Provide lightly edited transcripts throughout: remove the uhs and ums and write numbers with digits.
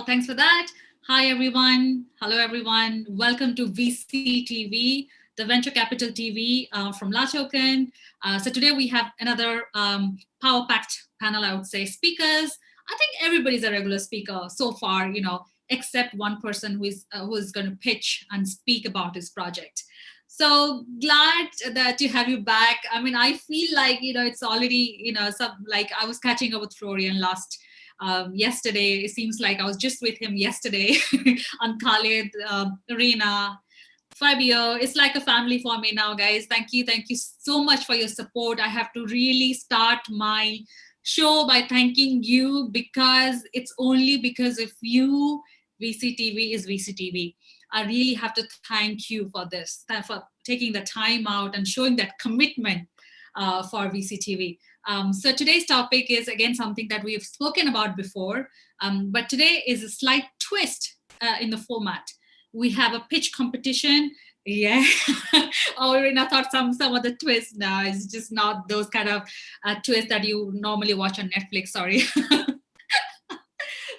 Thanks for that. Hi, everyone. Hello, everyone. Welcome to VC TV, the Venture Capital TV from LATOKEN. So today we have another power-packed panel, I would say, speakers. I think everybody's a regular speaker so far, except one person who is going to pitch and speak about his project. So glad that to have you back. I mean, I feel like, it's already, like I was catching up with Florian yesterday. It seems like I was just with him yesterday on Khaled, Irena, Fabio. It's like a family for me now, guys. Thank you so much for your support. I have to really start my show by thanking you, because it's only because of you VCTV is VCTV. I really have to thank you for this, for taking the time out and showing that commitment for VCTV. So today's topic is again something that we have spoken about before, but today is a slight twist in the format. We have a pitch competition. Yeah, I already thought some of the twists. Now it's just not those kind of twists that you normally watch on Netflix. Sorry.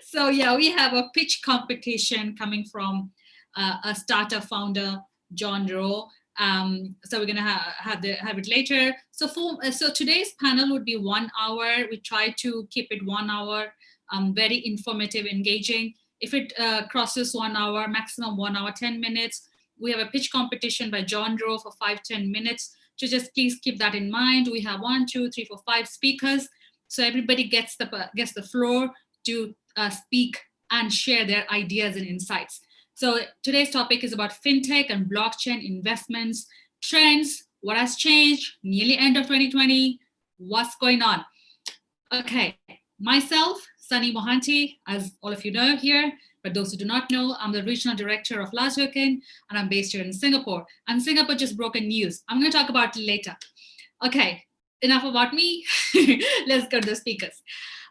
So yeah, we have a pitch competition coming from a startup founder, John Rowe. So we're gonna have it later. So today's panel would be 1 hour. We try to keep it 1 hour, very informative, engaging. If it crosses 1 hour, maximum 1 hour, 10 minutes, we have a pitch competition by John Rowe for 5-10 minutes. So just please keep that in mind. We have 1, 2, 3, 4, 5 speakers. So everybody gets the floor to speak and share their ideas and insights. So today's topic is about fintech and blockchain investments, trends, what has changed, nearly end of 2020, what's going on. Okay, myself, Sunny Mohanty, as all of you know here, but those who do not know, I'm the regional director of LATOKEN, and I'm based here in Singapore. And Singapore just broke a news. I'm going to talk about it later. Okay, enough about me. Let's go to the speakers.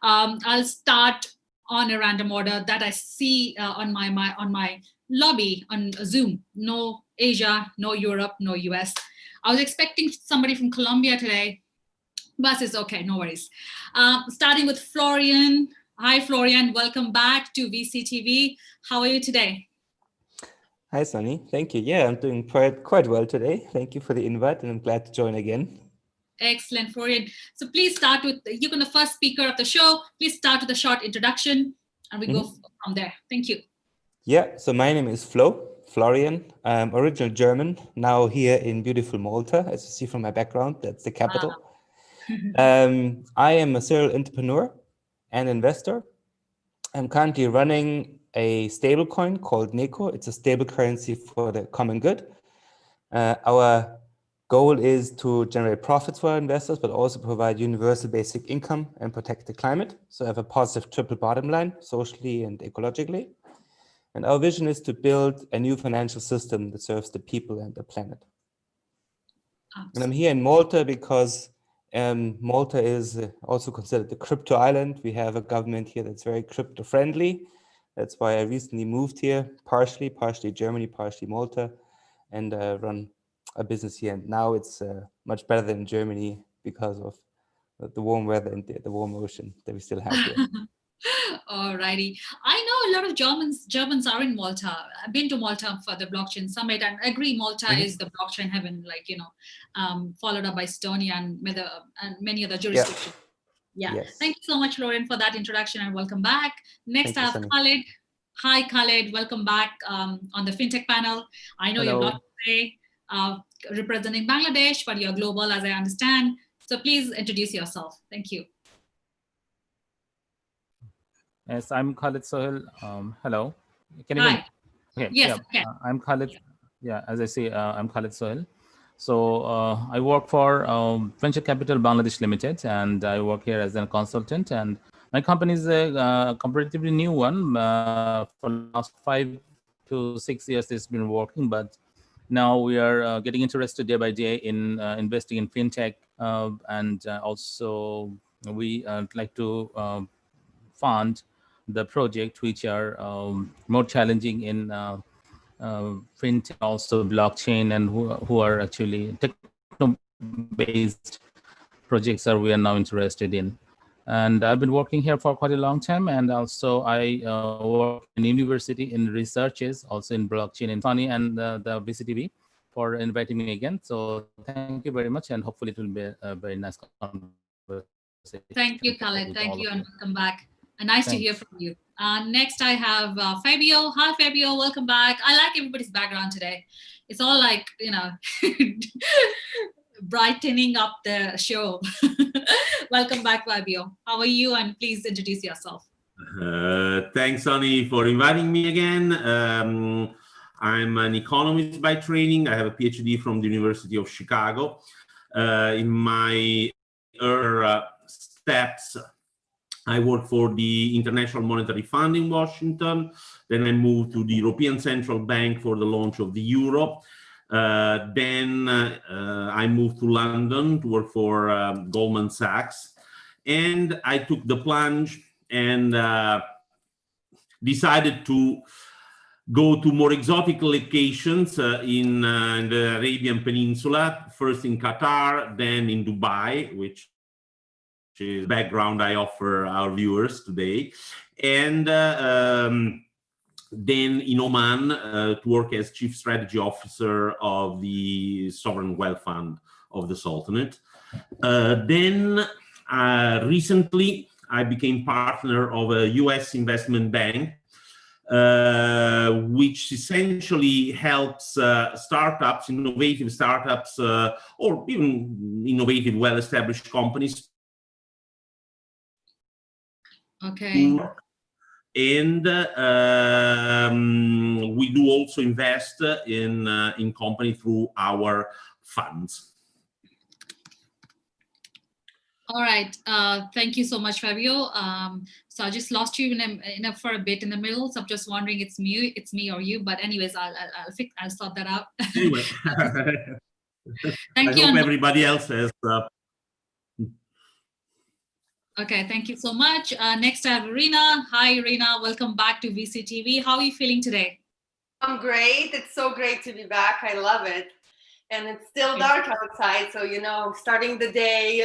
I'll start on a random order that I see on my lobby on Zoom. No Asia, no Europe, no US. I was expecting somebody from Colombia today, but it's okay, no worries. Starting with Florian. Hi, Florian. Welcome back to VCTV. How are you today? Hi, Sunny. Thank you. Yeah, I'm doing quite well today. Thank you for the invite, and I'm glad to join again. Excellent, Florian. So please start with, you're the first speaker of the show. Please start with a short introduction, and we go from there. Thank you. Yeah, so my name is Florian. I'm original German, now here in beautiful Malta, as you see from my background. That's the capital. Wow. I am a serial entrepreneur and investor. I'm currently running a stablecoin called NECO. It's a stable currency for the common good. Our goal is to generate profits for our investors, but also provide universal basic income and protect the climate. So I have a positive triple bottom line, socially and ecologically. And our vision is to build a new financial system that serves the people and the planet. Absolutely. And I'm here in Malta because Malta is also considered the crypto island. We have a government here that's very crypto friendly. That's why I recently moved here, partially Germany, partially Malta, and run a business here. And now it's much better than Germany because of the warm weather and the warm ocean that we still have here. Alrighty. I know a lot of Germans are in Malta. I've been to Malta for the blockchain summit, and I agree Malta is the blockchain heaven, followed up by Estonia and many other jurisdictions. Yeah. Yes. Thank you so much, Florian, for that introduction, and welcome back. Next up, Khaled. Hi, Khaled. Welcome back on the FinTech panel. I know you have a lot to say representing Bangladesh, but you're global, as I understand. So please introduce yourself. Thank you. Yes, I'm Khaled Sohail. Hello. Can you hear me? Okay. Yes. Yeah. I'm Khaled. Yeah, as I say, I'm Khaled Sohail. So I work for Venture Capital Bangladesh Limited, and I work here as a consultant. And my company is a comparatively new one. For the last 5 to 6 years, it's been working, but now we are getting interested day by day in investing in fintech, and also we like to fund the project which are more challenging in fintech, also blockchain, and who are actually techno-based projects are we are now interested in. And I've been working here for quite a long time. And also I work in university in researches, also in blockchain in Sunny and the VCTV for inviting me again. So thank you very much. And hopefully it will be a very nice conversation. Thank you, with Khaled. all Thank of you, you. and welcome back. Nice to hear Thanks. from you. Next, I have Fabio. Hi, Fabio. Welcome back. I like everybody's background today. It's all like, brightening up the show. Welcome back, Fabio. How are you? And please introduce yourself. Thanks, Sonny, for inviting me again. I'm an economist by training. I have a PhD from the University of Chicago. In my earlier steps, I worked for the International Monetary Fund in Washington. Then I moved to the European Central Bank for the launch of the euro. Then I moved to London to work for Goldman Sachs. And I took the plunge and decided to go to more exotic locations in the Arabian Peninsula, first in Qatar, then in Dubai, which is the background I offer our viewers today, and then in Oman to work as Chief Strategy Officer of the Sovereign Wealth Fund of the Sultanate. Then recently, I became partner of a US investment bank, which essentially helps startups, innovative startups, or even innovative, well-established companies. Okay. And we do also invest in company through our funds. All right. Thank you so much, Fabio. So I just lost you for a bit in the middle. So I'm just wondering, it's me or you. But anyways, I'll sort that out. Anyway, thank I you. hope everybody else has. Okay, thank you so much. Next, I have Irena. Hi, Irena. Welcome back to VCTV. How are you feeling today? I'm great. It's so great to be back. I love it. And it's still dark outside, so starting the day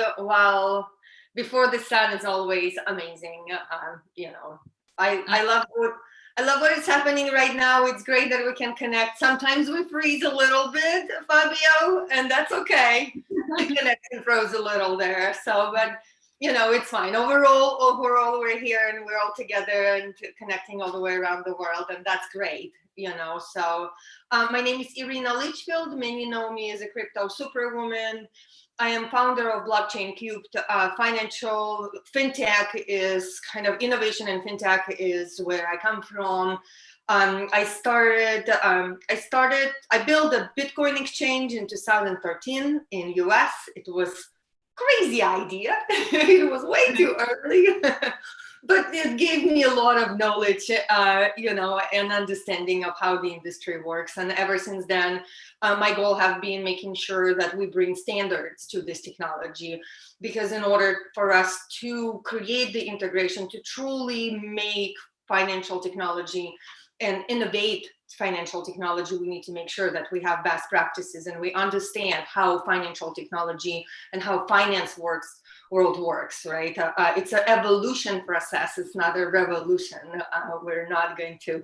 before the sun is always amazing. I love what is happening right now. It's great that we can connect. Sometimes we freeze a little bit, Fabio, and that's okay. The connection froze a little there. So, but it's fine. Overall, we're here and we're all together and connecting all the way around the world, and that's great. So my name is Irena Litchfield. Many know me as a crypto superwoman. I am founder of Blockchain Cubed. Financial fintech is kind of innovation, and fintech is where I come from. I built a Bitcoin exchange in 2013 in US. It was crazy idea. It was way too early. But it gave me a lot of knowledge, and understanding of how the industry works. And ever since then, my goal has been making sure that we bring standards to this technology, because in order for us to create the integration, to truly make financial technology and innovate financial technology, we need to make sure that we have best practices and we understand how financial technology and how finance world works, right? It's an evolution process. It's not a revolution. We're not going to,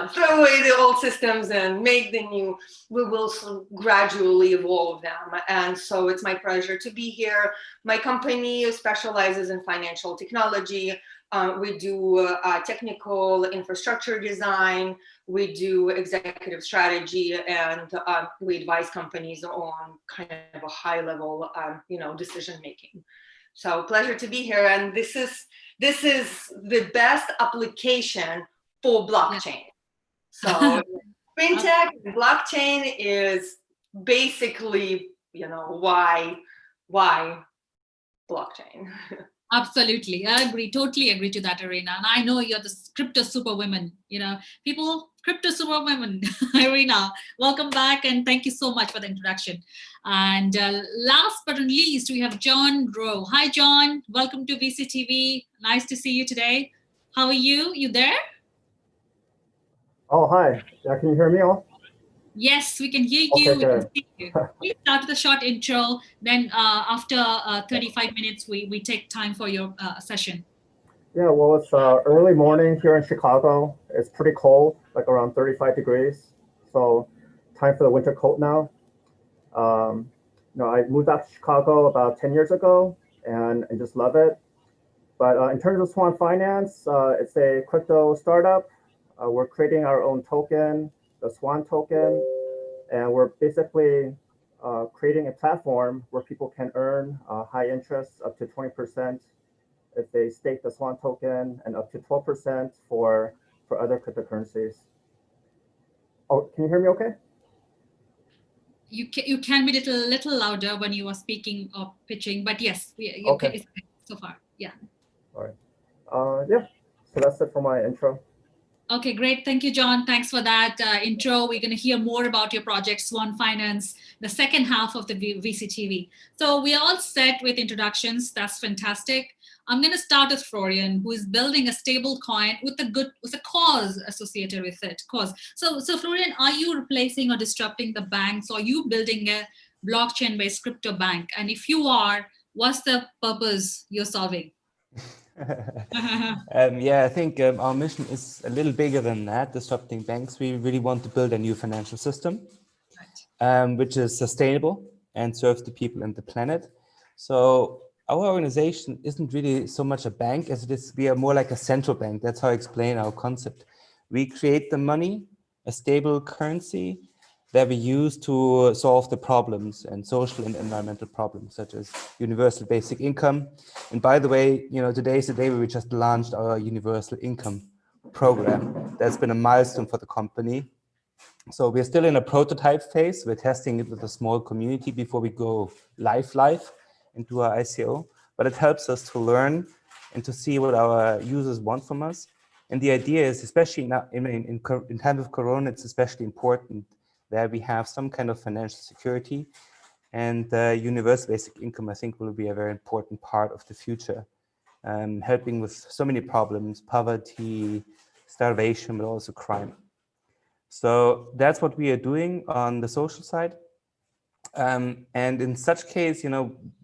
throw away the old systems and make the new. We will gradually evolve them. And so it's my pleasure to be here. My company specializes in financial technology. We do technical infrastructure design. We do executive strategy, and we advise companies on kind of a high level, decision making. So pleasure to be here, and this is the best application for blockchain. So fintech and blockchain is basically, why blockchain. Absolutely. I agree. Totally agree to that, Irena. And I know you're the crypto superwoman, crypto superwoman. Irena, welcome back. And thank you so much for the introduction. And last but not least, we have John Rowe. Hi, John. Welcome to VCTV. Nice to see you today. How are you? You there? Oh, hi. Yeah, can you hear me all? Yes, we can hear Okay, you. We can good. see you. Please start with a short intro. Then after 35 minutes, we take time for your session. Yeah, well, it's early morning here in Chicago. It's pretty cold, like around 35 degrees. So time for the winter coat now. I moved out to Chicago about 10 years ago, and I just love it. But in terms of Swan Finance, it's a crypto startup. We're creating our own token, the Swan token, and we're basically creating a platform where people can earn high interest up to 20% if they stake the Swan token, and up to 12% for other cryptocurrencies. Oh, can you hear me okay? You can be a little louder when you are speaking or pitching, but yes, Okay. it's okay so far. Yeah. All right. Yeah, so that's it for my intro. Okay, great. Thank you, John. Thanks for that intro. We're going to hear more about your project, Swan Finance, the second half of the VCTV. So we are all set with introductions. That's fantastic. I'm going to start with Florian, who is building a stable coin with a cause associated with it. So Florian, are you replacing or disrupting the banks, or are you building a blockchain-based crypto bank? And if you are, what's the purpose you're solving? Yeah, I think our mission is a little bigger than that, disrupting banks. We really want to build a new financial system, which is sustainable and serves the people and the planet. So our organization isn't really so much a bank as it is, we are more like a central bank. That's how I explain our concept. We create the money, a stable currency that we use to solve the problems and social and environmental problems, such as universal basic income. And by the way, today is the day where we just launched our universal income program. That's been a milestone for the company. So we're still in a prototype phase. We're testing it with a small community before we go live and do our ICO. But it helps us to learn and to see what our users want from us. And the idea is, especially now in time of Corona, it's especially important that we have some kind of financial security, and universal basic income, I think, will be a very important part of the future, helping with so many problems, poverty, starvation, but also crime. So that's what we are doing on the social side. And in such case,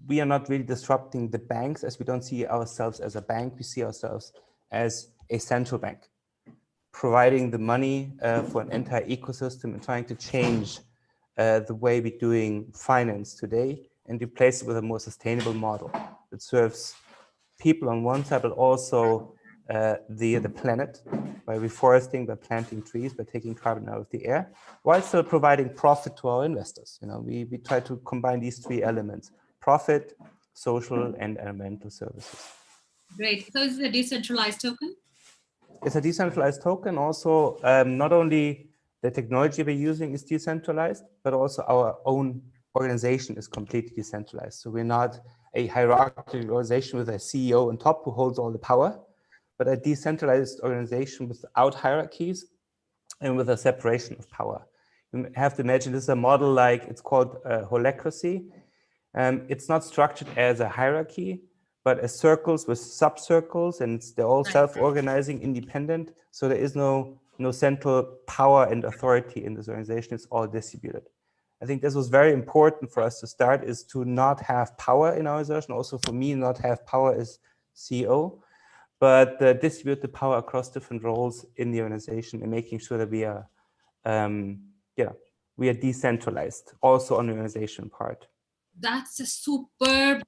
we are not really disrupting the banks, as we don't see ourselves as a bank. We see ourselves as a central bank, providing the money for an entire ecosystem and trying to change the way we're doing finance today and replace it with a more sustainable model that serves people on one side, but also the planet by reforesting, by planting trees, by taking carbon out of the air, while still providing profit to our investors. We try to combine these three elements: profit, social, and environmental services. Great. So is it a decentralized token? It's a decentralized token. Also, not only the technology we're using is decentralized, but also our own organization is completely decentralized. So we're not a hierarchical organization with a CEO on top who holds all the power, but a decentralized organization without hierarchies and with a separation of power. You have to imagine this is a model like, it's called holacracy. It's not structured as a hierarchy, but as circles with sub-circles, and they're all self-organizing, independent. So there is no central power and authority in this organization. It's all distributed. I think this was very important for us to start, is to not have power in our organization. Also for me, not have power as CEO, but distribute the power across different roles in the organization and making sure that we are decentralized also on the organization part. That's a superb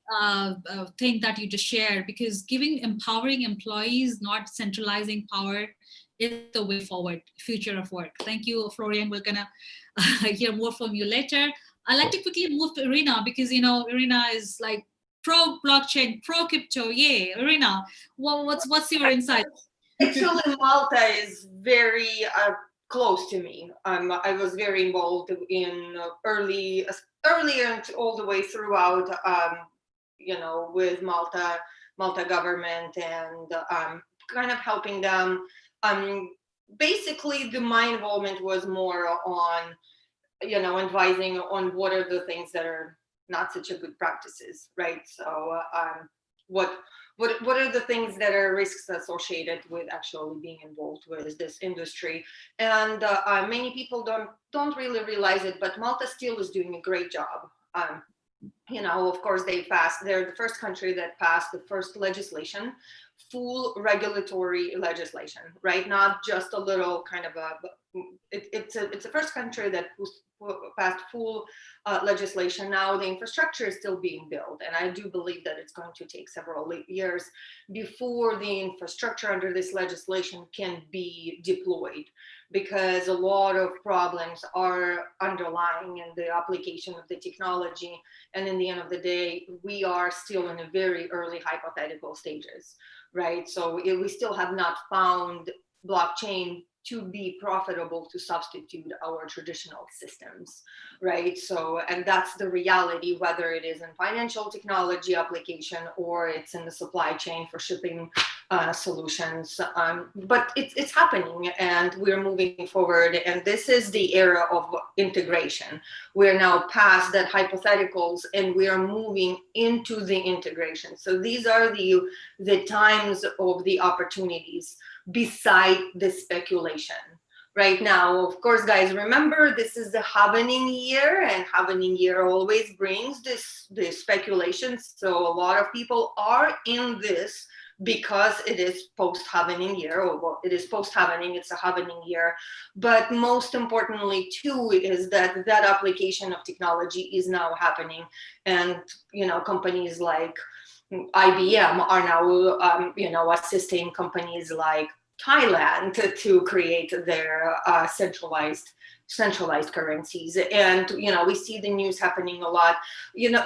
thing that you just shared, because empowering employees, not centralizing power, is the way forward, future of work. Thank you, Florian. We're gonna hear more from you later. I'd like to quickly move to Irena, because Irena is like pro blockchain, pro crypto. Yay, Irena. What's your insight? Actually, Malta is very close to me. I was very involved in early and all the way throughout, with Malta government, and kind of helping them. Basically, my involvement was more on, advising on what are the things that are not such a good practices, right? So what are the things that are risks associated with actually being involved with this industry? And many people don't really realize it, but Malta still is doing a great job. Of course, they're the first country that passed the first legislation, full regulatory legislation, right? Not just a little kind of it's the first country that passed full legislation. Now the infrastructure is still being built, and I do believe that it's going to take several years before the infrastructure under this legislation can be deployed, because a lot of problems are underlying in the application of the technology. And in the end of the day, we are still in a very early hypothetical stages, right? So we still have not found blockchain to be profitable to substitute our traditional systems, right? So, and that's the reality, whether it is in financial technology application or it's in the supply chain for shipping solutions. But it's happening, and we're moving forward. And this is the era of integration. We're now past that hypotheticals, and we are moving into the integration. So these are the times of the opportunities beside the speculation. Right now, of course, guys, remember, this is the happening year, and happening year always brings this speculation. So a lot of people are in this because it is post-happening year, or well, it is post-happening, it's a happening year. But most importantly too is that application of technology is now happening. And companies like IBM are now assisting companies like Thailand to create their centralized currencies. And we see the news happening a lot.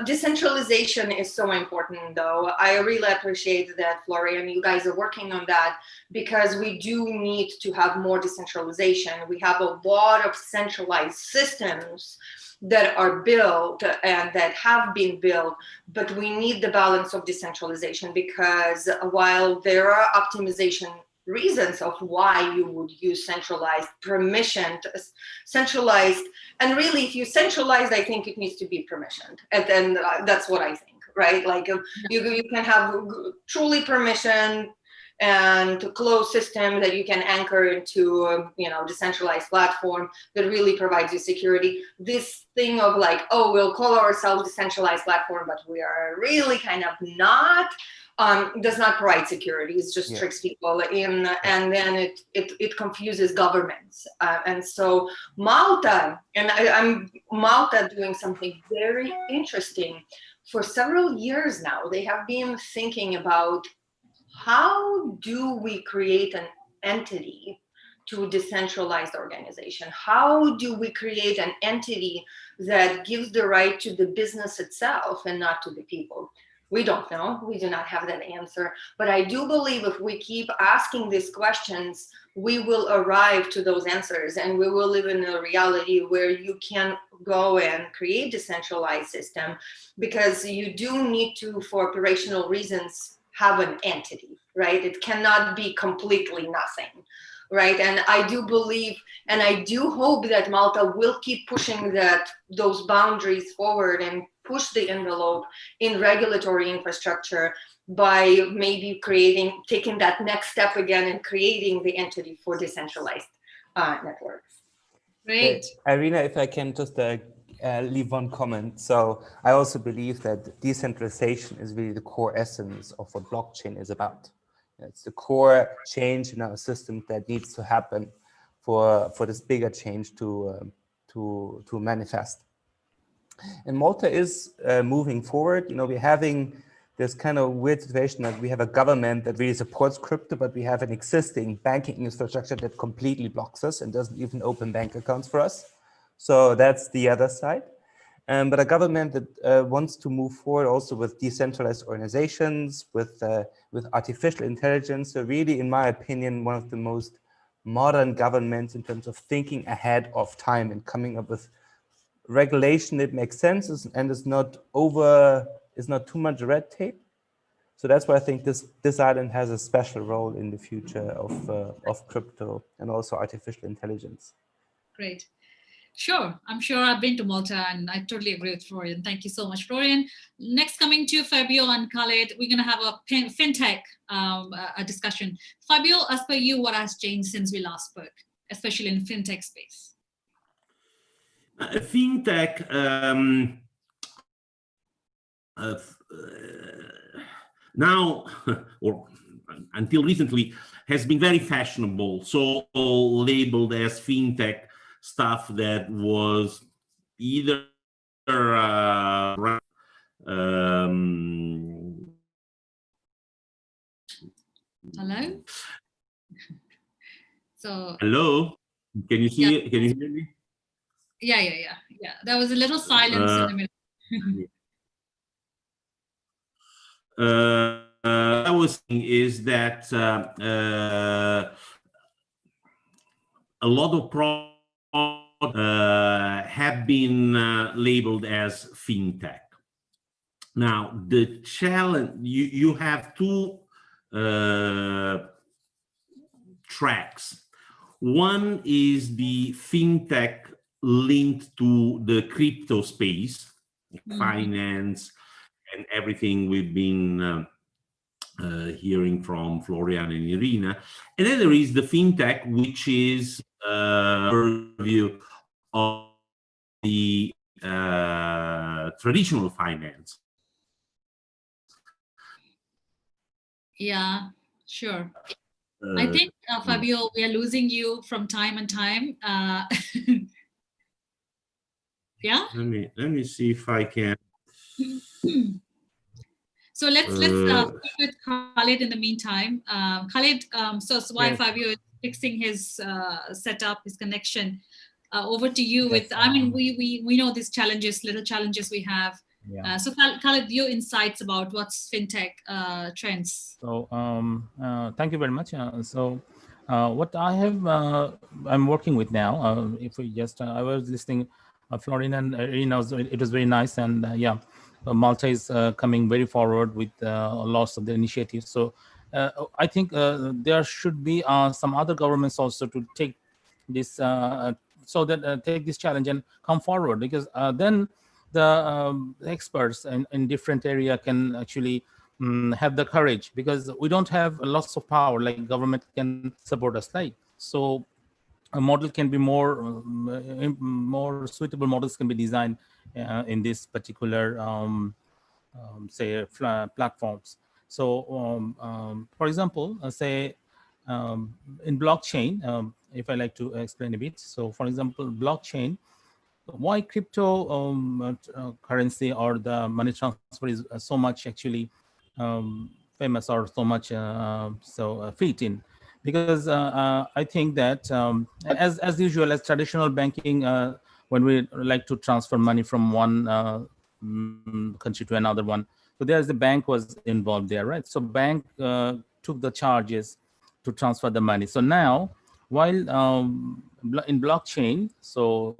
Decentralization is so important, though. I really appreciate that, Florian, you guys are working on that, because we do need to have more decentralization. We have a lot of centralized systems that are built and that have been built, but we need the balance of decentralization, because while there are optimization reasons of why you would use centralized, and really, if you centralized, I think it needs to be permissioned, and then that's what I think, right? Like you can have truly permissioned and closed system that you can anchor into decentralized platform that really provides you security. This thing of like, oh, we'll call ourselves decentralized platform, but we are really kind of not, does not provide security. It just tricks people in, and then it confuses governments. And so Malta, and I'm Malta doing something very interesting. For several years now, they have been thinking about, how do we create an entity to a decentralized organization? How do we create an entity that gives the right to the business itself and not to the people? We don't know. We do not have that answer. But I do believe if we keep asking these questions, we will arrive to those answers, and we will live in a reality where you can go and create decentralized system, because you do need to, for operational reasons, have an entity, right? It cannot be completely nothing, right? And I do believe, and I do hope that Malta will keep pushing those boundaries forward and push the envelope in regulatory infrastructure by maybe taking that next step again and creating the entity for decentralized networks. Great. Irena, if I can just leave one comment. So I also believe that decentralization is really the core essence of what blockchain is about. It's the core change in our system that needs to happen for this bigger change to manifest. And Malta is moving forward. We're having this kind of weird situation that we have a government that really supports crypto, but we have an existing banking infrastructure that completely blocks us and doesn't even open bank accounts for us. So that's the other side. But a government that wants to move forward also with decentralized organizations, with artificial intelligence. So really, in my opinion, one of the most modern governments in terms of thinking ahead of time and coming up with regulation that makes sense and is not too much red tape. So that's why I think this island has a special role in the future of crypto and also artificial intelligence. Great. Sure, I'm sure I've been to Malta, and I totally agree with Florian. Thank you so much, Florian. Next, coming to Fabio and Khaled, we're going to have a fintech a discussion. Fabio, as per you, what has changed since we last spoke, especially in fintech space? Fintech, now, or until recently, has been very fashionable, so labeled as fintech stuff that was either Hello? So hello, can you see yeah. it? Can you hear me? Yeah. There was a little silence in the middle. I was saying is that a lot of products have been labeled as fintech. Now, the challenge, you have two tracks. One is the fintech linked to the crypto space, finance, and everything we've been hearing from Florian and Irena. And then there is the fintech, which is overview of the traditional finance. Yeah, sure. I think, Fabio, we are losing you from time and time. Yeah. Let me see if I can. So let's speak with Khaled in the meantime. Khaled, so while Yes. Fabio is fixing his setup, his connection, over to you. Yes, With I mean, we know these challenges, little challenges we have. Yeah. So Khaled, your insights about what's fintech trends. So thank you very much. What I have, I'm working with now. If we just, I was listening, Florian and Irena, it was very nice, and yeah, Malta is coming very forward with lots of the initiatives. So I think there should be some other governments also to take this, so that take this challenge and come forward, because then the experts in different area can actually have the courage, because we don't have lots of power like government can support us, right? So a model can be more suitable models can be designed in this particular say platforms. So for example, say in blockchain, if I like to explain a bit. So for example, blockchain, why crypto currency or the money transfer is so much actually famous, or so much fit in, because I think that as usual, as traditional banking, when we like to transfer money from one country to another one, so there's the bank was involved there, right? So bank took the charges to transfer the money. So now, while in blockchain, so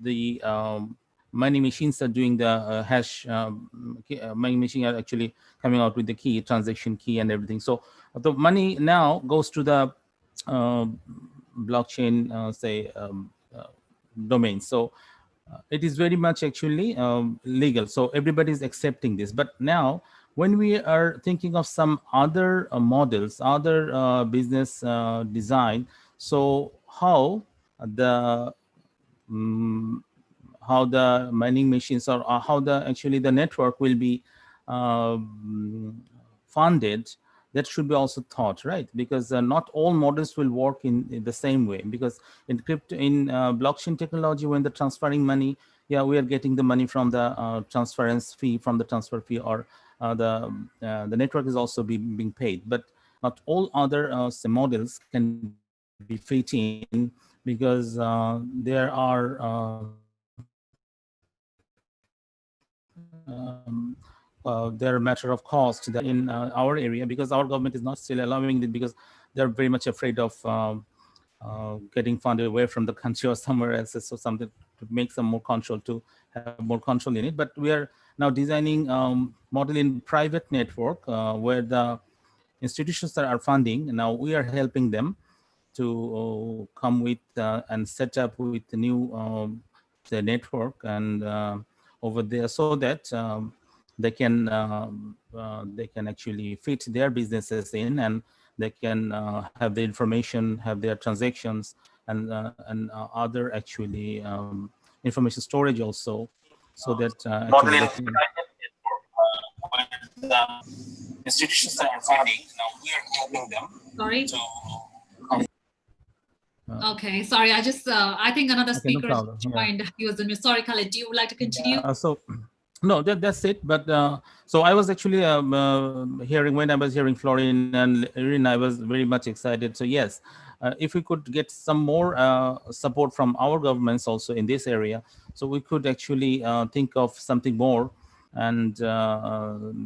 the money machines are doing the hash, money machine are actually coming out with the key, transaction key and everything. So the money now goes to the blockchain, say domain. So it is very much actually legal. So everybody is accepting this. But now, when we are thinking of some other models, other business design, so how the mining machines, or how the actually the network will be funded, that should be also thought, right? Because not all models will work in the same way, because in crypto, in blockchain technology, when the transferring money, yeah, we are getting the money from the transference fee, from the transfer fee, or the network is also being paid. But not all other models can be fit in, because there are they're a matter of cost that in our area, because our government is not still allowing it, because they're very much afraid of getting funded away from the country or somewhere else. So something to make some more control, to have more control in it. But we are now designing model in private network where the institutions that are funding, now we are helping them to come with and set up with the new the network and over there, so that they can actually fit their businesses in, and they can have the information, have their transactions, and other actually information storage also, so that actually they can institutions that are funding. Now we are helping them. Sorry. To Okay, sorry. I just I think another speaker no problem. joined. He was in. Sorry, Khaled. Do you would like to continue? So no, that's it. But so I was actually hearing, when I was hearing Florian and Irena, I was very much excited. So yes, if we could get some more support from our governments also in this area, so we could actually think of something more. And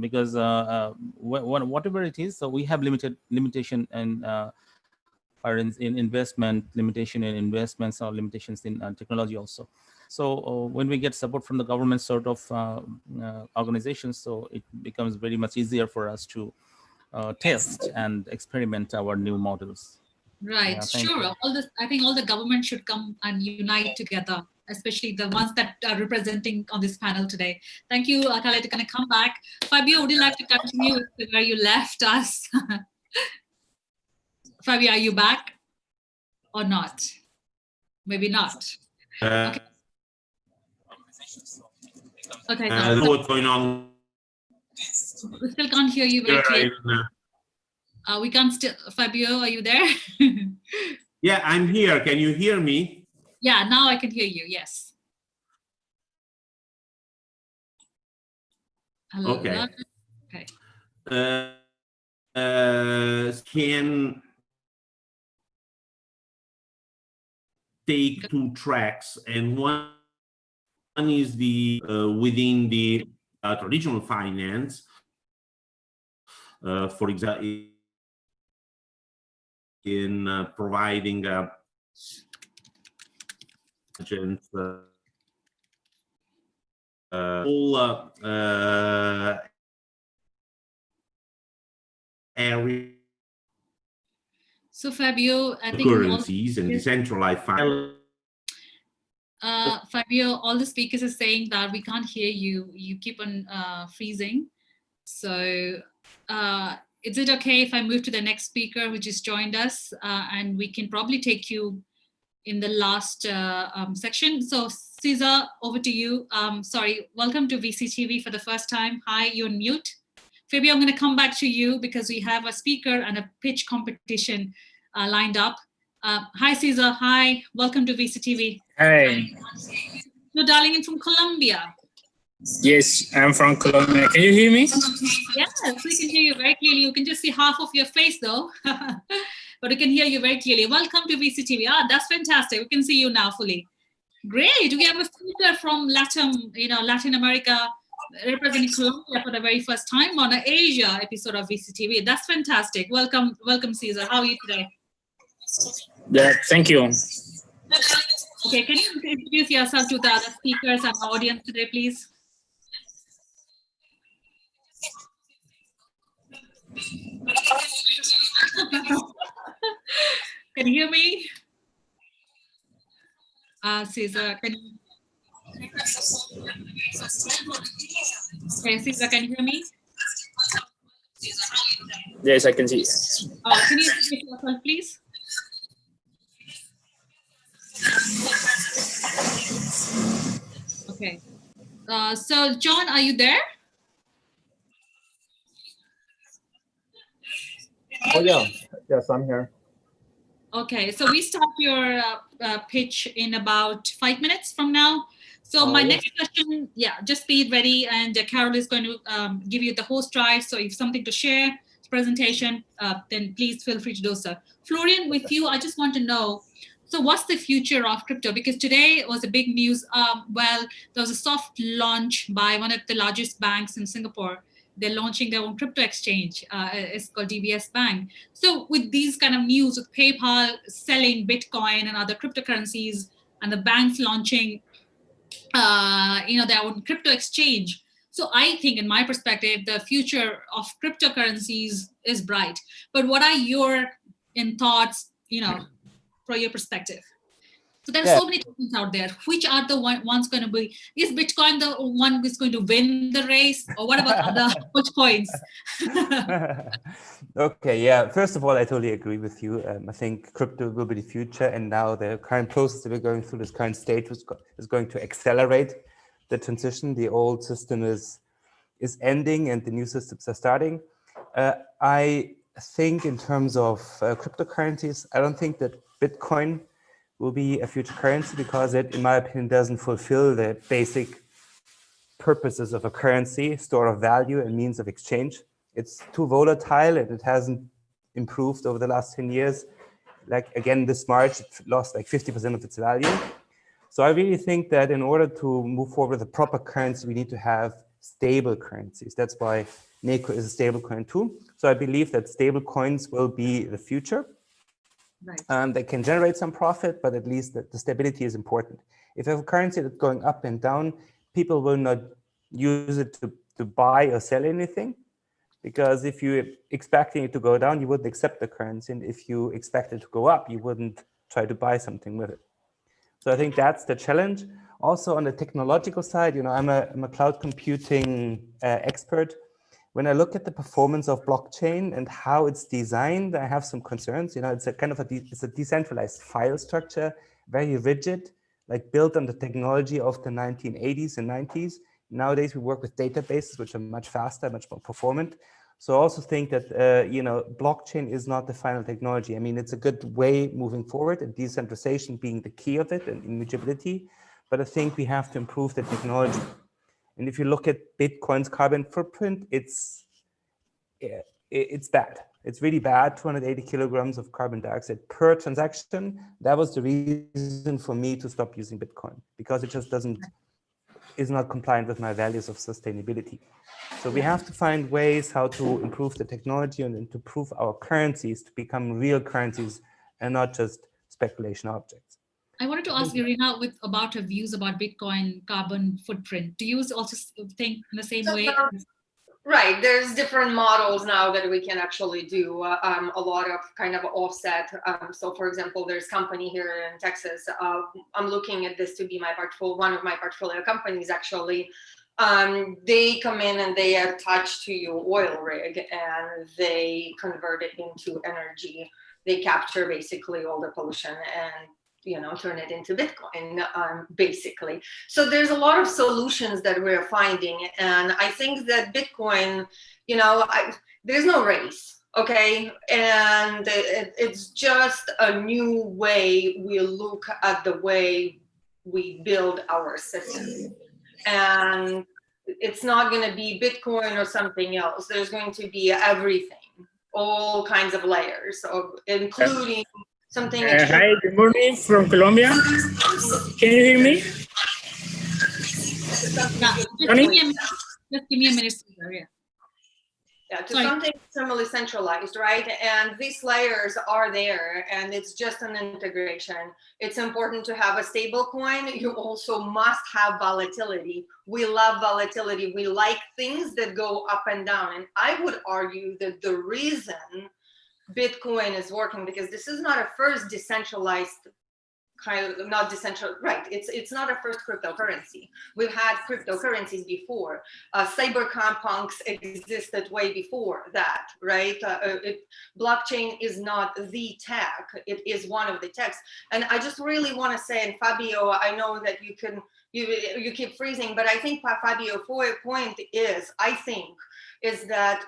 because whatever it is, so we have limitation and in investment, limitation in investments, or limitations in technology also. So when we get support from the government sort of organizations, so it becomes very much easier for us to test and experiment our new models. Right, sure. I think all the government should come and unite together, especially the ones that are representing on this panel today. Thank you, Khaled. Going to come back. Fabio, would you like to continue where you left us? Fabio, are you back or not? Maybe not. Okay. Okay. So what's going on? We still can't hear you very clearly. We can't still. Fabio, are you there? Yeah, I'm here. Can you hear me? Yeah, now I can hear you. Yes. Hello. Okay. Okay. Can take two tracks, and one is the within the traditional finance, for example, in providing all area. So Fabio, I think currencies and decentralized finance. Fabio, all the speakers are saying that we can't hear you. You keep on freezing. So is it okay if I move to the next speaker who just joined us, and we can probably take you in the last section. So Cesar, over to you. Sorry, welcome to VCTV for the first time. Hi, you're on mute. Fabio, I'm going to come back to you because we have a speaker and a pitch competition lined up. Hi, Cesar. Hi, welcome to VCTV. Hi. You're dialing in from Colombia. Yes, I'm from Colombia. Can you hear me? Yes, we can hear you very clearly. You can just see half of your face though, but we can hear you very clearly. Welcome to VCTV. Ah, that's fantastic. We can see you now fully. Great. We have a speaker from Latin America, representing Colombia for the very first time on an Asia episode of VCTV. That's fantastic. Welcome, Cesar. How are you today? Yeah, thank you. Okay, can you introduce yourself to the other speakers and audience today, please? Can you hear me? Cesar, can you? Okay, Cesar, can you hear me? Yes, I can see. Can you introduce yourself, please? Okay. So, John, are you there? Oh, yeah. Yes, I'm here. Okay, so we start your pitch in about 5 minutes from now. So my next question, just be ready, and Carol is going to give you the host drive. So if something to share, presentation, then please feel free to do so. Florian, with you, I just want to know, so what's the future of crypto? Because today was a big news. Well, there was a soft launch by one of the largest banks in Singapore. They're launching their own crypto exchange. It's called DBS Bank. So with these kind of news, with PayPal selling Bitcoin and other cryptocurrencies, and the banks launching, their own crypto exchange. So I think, in my perspective, the future of cryptocurrencies is bright. But what are your thoughts, from your perspective? So there are Yeah. so many tokens out there. Which are the ones going to be? Is Bitcoin the one who's going to win the race, or what about other coins? Okay, yeah. First of all, I totally agree with you. I think crypto will be the future, and now the current process that we're going through, this current stage, is going to accelerate the transition. The old system is ending, and the new systems are starting. I think in terms of cryptocurrencies, I don't think that Bitcoin will be a future currency because it, in my opinion, doesn't fulfill the basic purposes of a currency, store of value and means of exchange. It's too volatile and it hasn't improved over the last 10 years. Like again, this March, it lost like 50% of its value. So I really think that in order to move forward with a proper currency, we need to have stable currencies. That's why NECO is a stable coin too. So I believe that stable coins will be the future. Right. They can generate some profit, but at least the stability is important. If you have a currency that's going up and down, people will not use it to buy or sell anything, because if you're expecting it to go down, you wouldn't accept the currency. And if you expect it to go up, you wouldn't try to buy something with it. So I think that's the challenge. Also on the technological side, I'm a cloud computing expert. When I look at the performance of blockchain and how it's designed, I have some concerns. It's a kind of it's a decentralized file structure, very rigid, like built on the technology of the 1980s and 90s. Nowadays, we work with databases, which are much faster, much more performant. So I also think that, blockchain is not the final technology. I mean, it's a good way moving forward, and decentralization being the key of it, and immutability. But I think we have to improve the technology. And if you look at Bitcoin's carbon footprint, it's bad. It's really bad, 280 kilograms of carbon dioxide per transaction. That was the reason for me to stop using Bitcoin, because it just is not compliant with my values of sustainability. So we have to find ways how to improve the technology and to improve our currencies to become real currencies and not just speculation objects. I wanted to ask Irena about her views about Bitcoin carbon footprint. Do you also think in the same way? Right, there's different models now that we can actually do a lot of kind of offset. So for example, there's company here in Texas. I'm looking at this to be my portfolio, one of my portfolio companies actually. They come in and they attach to your oil rig and they convert it into energy. They capture basically all the pollution and turn it into Bitcoin, basically. So there's a lot of solutions that we're finding. And I think that Bitcoin, there's no race, okay? And it's just a new way we look at the way we build our system. And it's not going to be Bitcoin or something else. There's going to be everything, all kinds of layers, including something. Hi, good morning from Colombia. Can you hear me? Yeah, just give me a minute. Yeah, to something semi-centralized, right? And these layers are there, and it's just an integration. It's important to have a stable coin. You also must have volatility. We love volatility. We like things that go up and down. And I would argue that the reason Bitcoin is working, because this is not a first decentralized not decentralized, right? It's not a first cryptocurrency. We've had cryptocurrencies before. Cyberpunks existed way before that, right? Blockchain is not the tech. It is one of the techs. And I just really want to say, and Fabio, I know that you keep freezing, but I think Fabio, point is that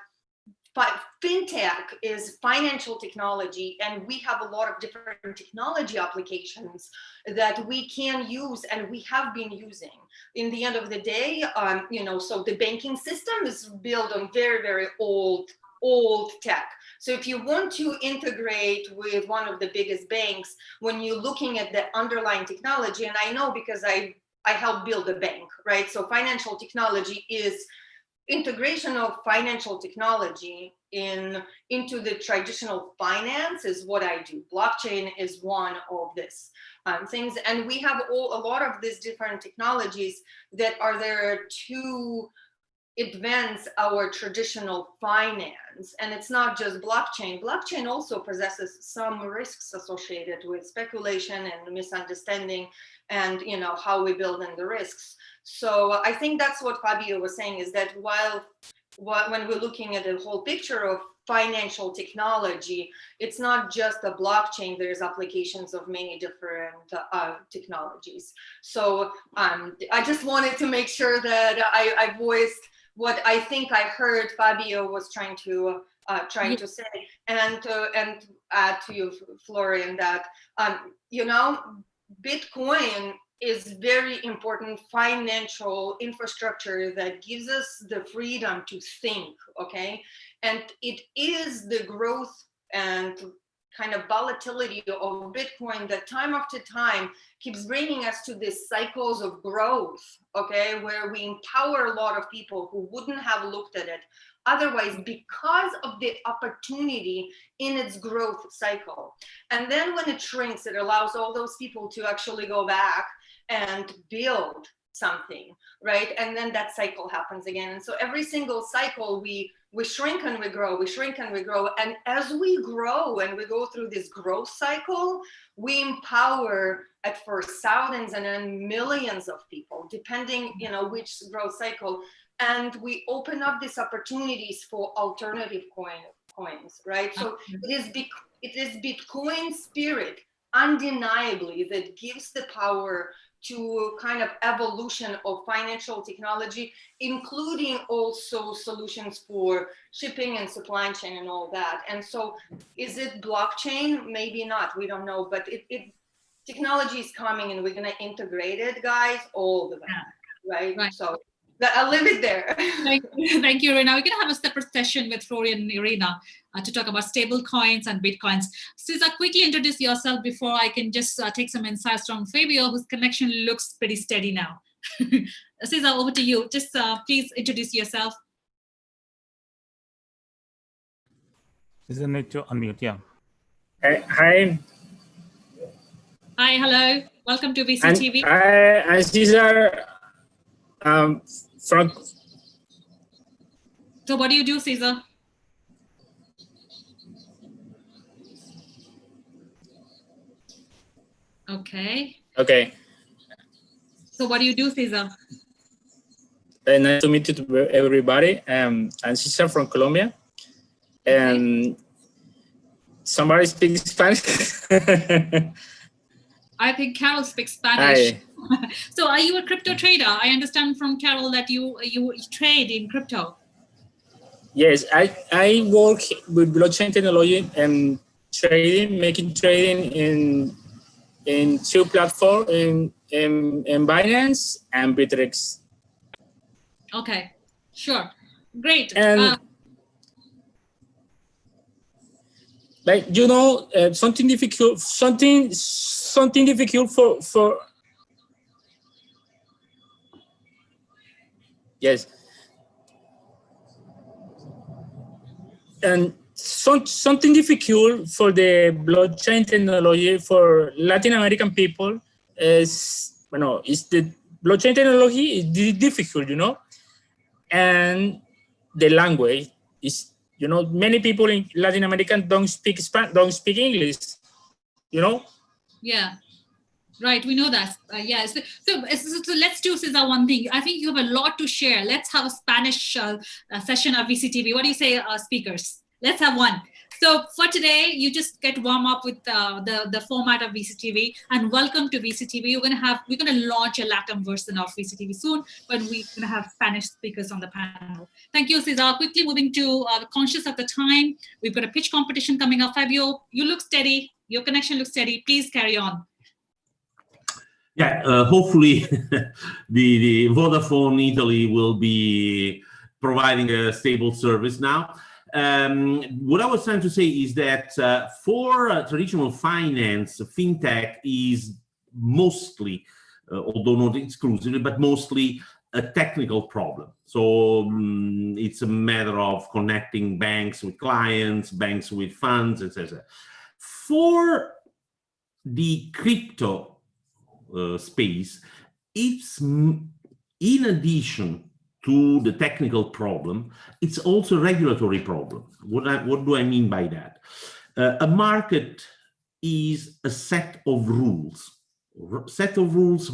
Fintech is financial technology, and we have a lot of different technology applications that we can use and we have been using. In the end of the day, so the banking system is built on very, very old tech. So if you want to integrate with one of the biggest banks, when you're looking at the underlying technology, and I know because I helped build a bank, right? So financial technology is integration of financial technology into the traditional finance is what I do. Blockchain is one of this things, and we have a lot of these different technologies that are there to advance our traditional finance. And it's not just blockchain. Blockchain also possesses some risks associated with speculation and misunderstanding and, you know, how we build in the risks. So I think that's what Fabio was saying, is that when we're looking at the whole picture of financial technology, it's not just a blockchain, there's applications of many different technologies. So I just wanted to make sure that I voiced what I think I heard Fabio was trying to say, and add to you, Florian, that you know, Bitcoin is very important financial infrastructure that gives us the freedom to think, okay? And it is the growth and kind of volatility of Bitcoin that time after time keeps bringing us to these cycles of growth, okay? Where we empower a lot of people who wouldn't have looked at it otherwise because of the opportunity in its growth cycle. And then when it shrinks, it allows all those people to actually go back and build something, right? And then that cycle happens again. And so every single cycle, we shrink and we grow, we shrink and we grow. And as we grow and we go through this growth cycle, we empower at first thousands and then millions of people, depending, you know, which growth cycle. And we open up these opportunities for alternative coins, right? So it is Bitcoin spirit, undeniably, that gives the power to kind of evolution of financial technology, including also solutions for shipping and supply chain and all that. And so is it blockchain? Maybe not, we don't know, but technology is coming and we're gonna integrate it, guys, all the way, right? So I'll leave it there. Thank you, Irena. We're going to have a separate session with Florian and Irena to talk about stable coins and Bitcoins. Cesar, quickly introduce yourself before I can just take some insights from Fabio, whose connection looks pretty steady now. Cesar, over to you. Just please introduce yourself. Cesar need to unmute, yeah. Hi. Hi, hello. Welcome to VCTV. I'm Cesar. So what do you do, Cesar? Okay. So what do you do, Cesar? Nice to meet you, everybody. I'm Cesar from Colombia. And somebody speaks Spanish? I think Carol speaks Spanish. So are you a crypto trader? I understand from Carol that you trade in crypto. Yes, I work with blockchain technology and trading, making trading in two platforms, in Binance and Bittrex. Okay, sure, great. And like, you know, something difficult for yes, and something difficult for the blockchain technology for Latin American people is, you know, is the blockchain technology is difficult, you know, and the language is, you know, many people in Latin America don't speak English, you know. Yeah, right. We know that. Yeah. So let's do, Cesar, one thing. I think you have a lot to share. Let's have a Spanish session of VCTV. What do you say, speakers? Let's have one. So for today, you just get warm up with the format of VCTV, and welcome to VCTV. We're gonna launch a Latin version of VCTV soon, but we're gonna have Spanish speakers on the panel. Thank you, Cesar. Quickly moving to conscious of the time. We've got a pitch competition coming up. Fabio, you look steady. Your connection looks steady. Please carry on. Yeah, hopefully the Vodafone Italy will be providing a stable service now. What I was trying to say is that for traditional finance, fintech is mostly, although not exclusively, but mostly a technical problem. So it's a matter of connecting banks with clients, banks with funds, etc. For the crypto space, it's in addition to the technical problem, it's also a regulatory problem. What do I mean by that? A market is a set of rules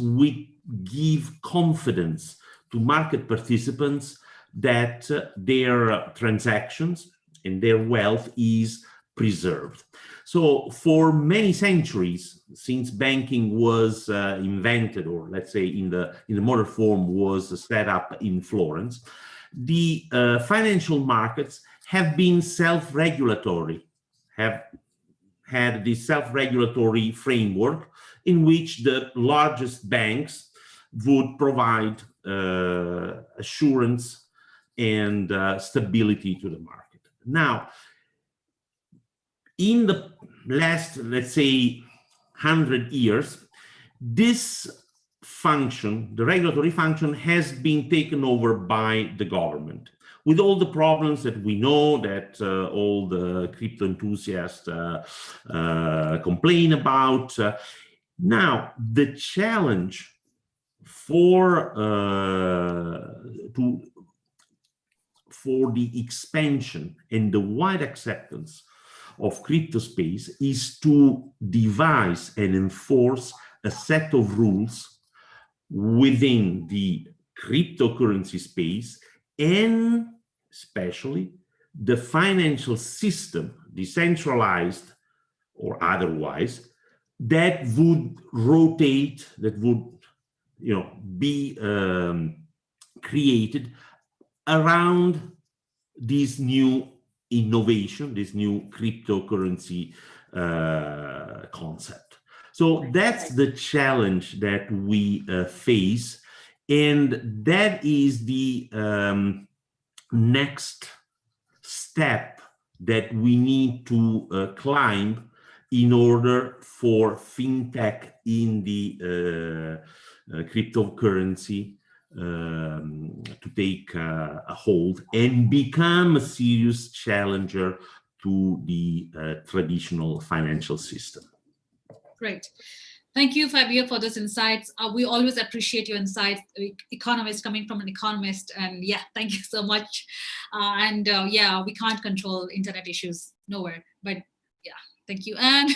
which give confidence to market participants that their transactions and their wealth is preserved. So for many centuries, since banking was invented, or let's say in the modern form was set up in Florence, the financial markets have been self-regulatory, have had this self-regulatory framework in which the largest banks would provide assurance and stability to the market. Now, in the last, let's say, 100 years, this function, the regulatory function, has been taken over by the government, with all the problems that we know, that all the crypto enthusiasts complain about. Now, the challenge for the expansion and the wide acceptance of crypto space is to devise and enforce a set of rules within the cryptocurrency space, and especially the financial system, decentralized or otherwise, that would rotate, that would, you know, be created around this new innovation, this new cryptocurrency concept. So that's the challenge that we face, and that is the next step that we need to climb in order for fintech in the cryptocurrency to take a hold and become a serious challenger to the traditional financial system. Great. Thank you, Fabio, for those insights. We always appreciate your insights, economist coming from an economist. And yeah, thank you so much. Yeah, we can't control internet issues nowhere, but yeah, thank you. And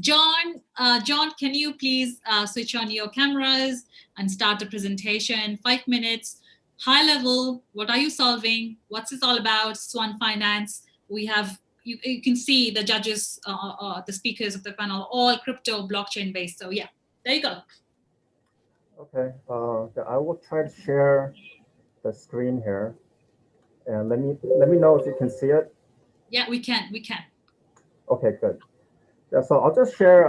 John, can you please switch on your cameras and start the presentation? 5 minutes, high level. What are you solving? What's this all about? Swan Finance. We have. You can see the judges, the speakers of the panel, all crypto blockchain based. So yeah, there you go. Okay, I will try to share the screen here, and let me know if you can see it. Yeah, we can. Okay, good. Yeah, so I'll just share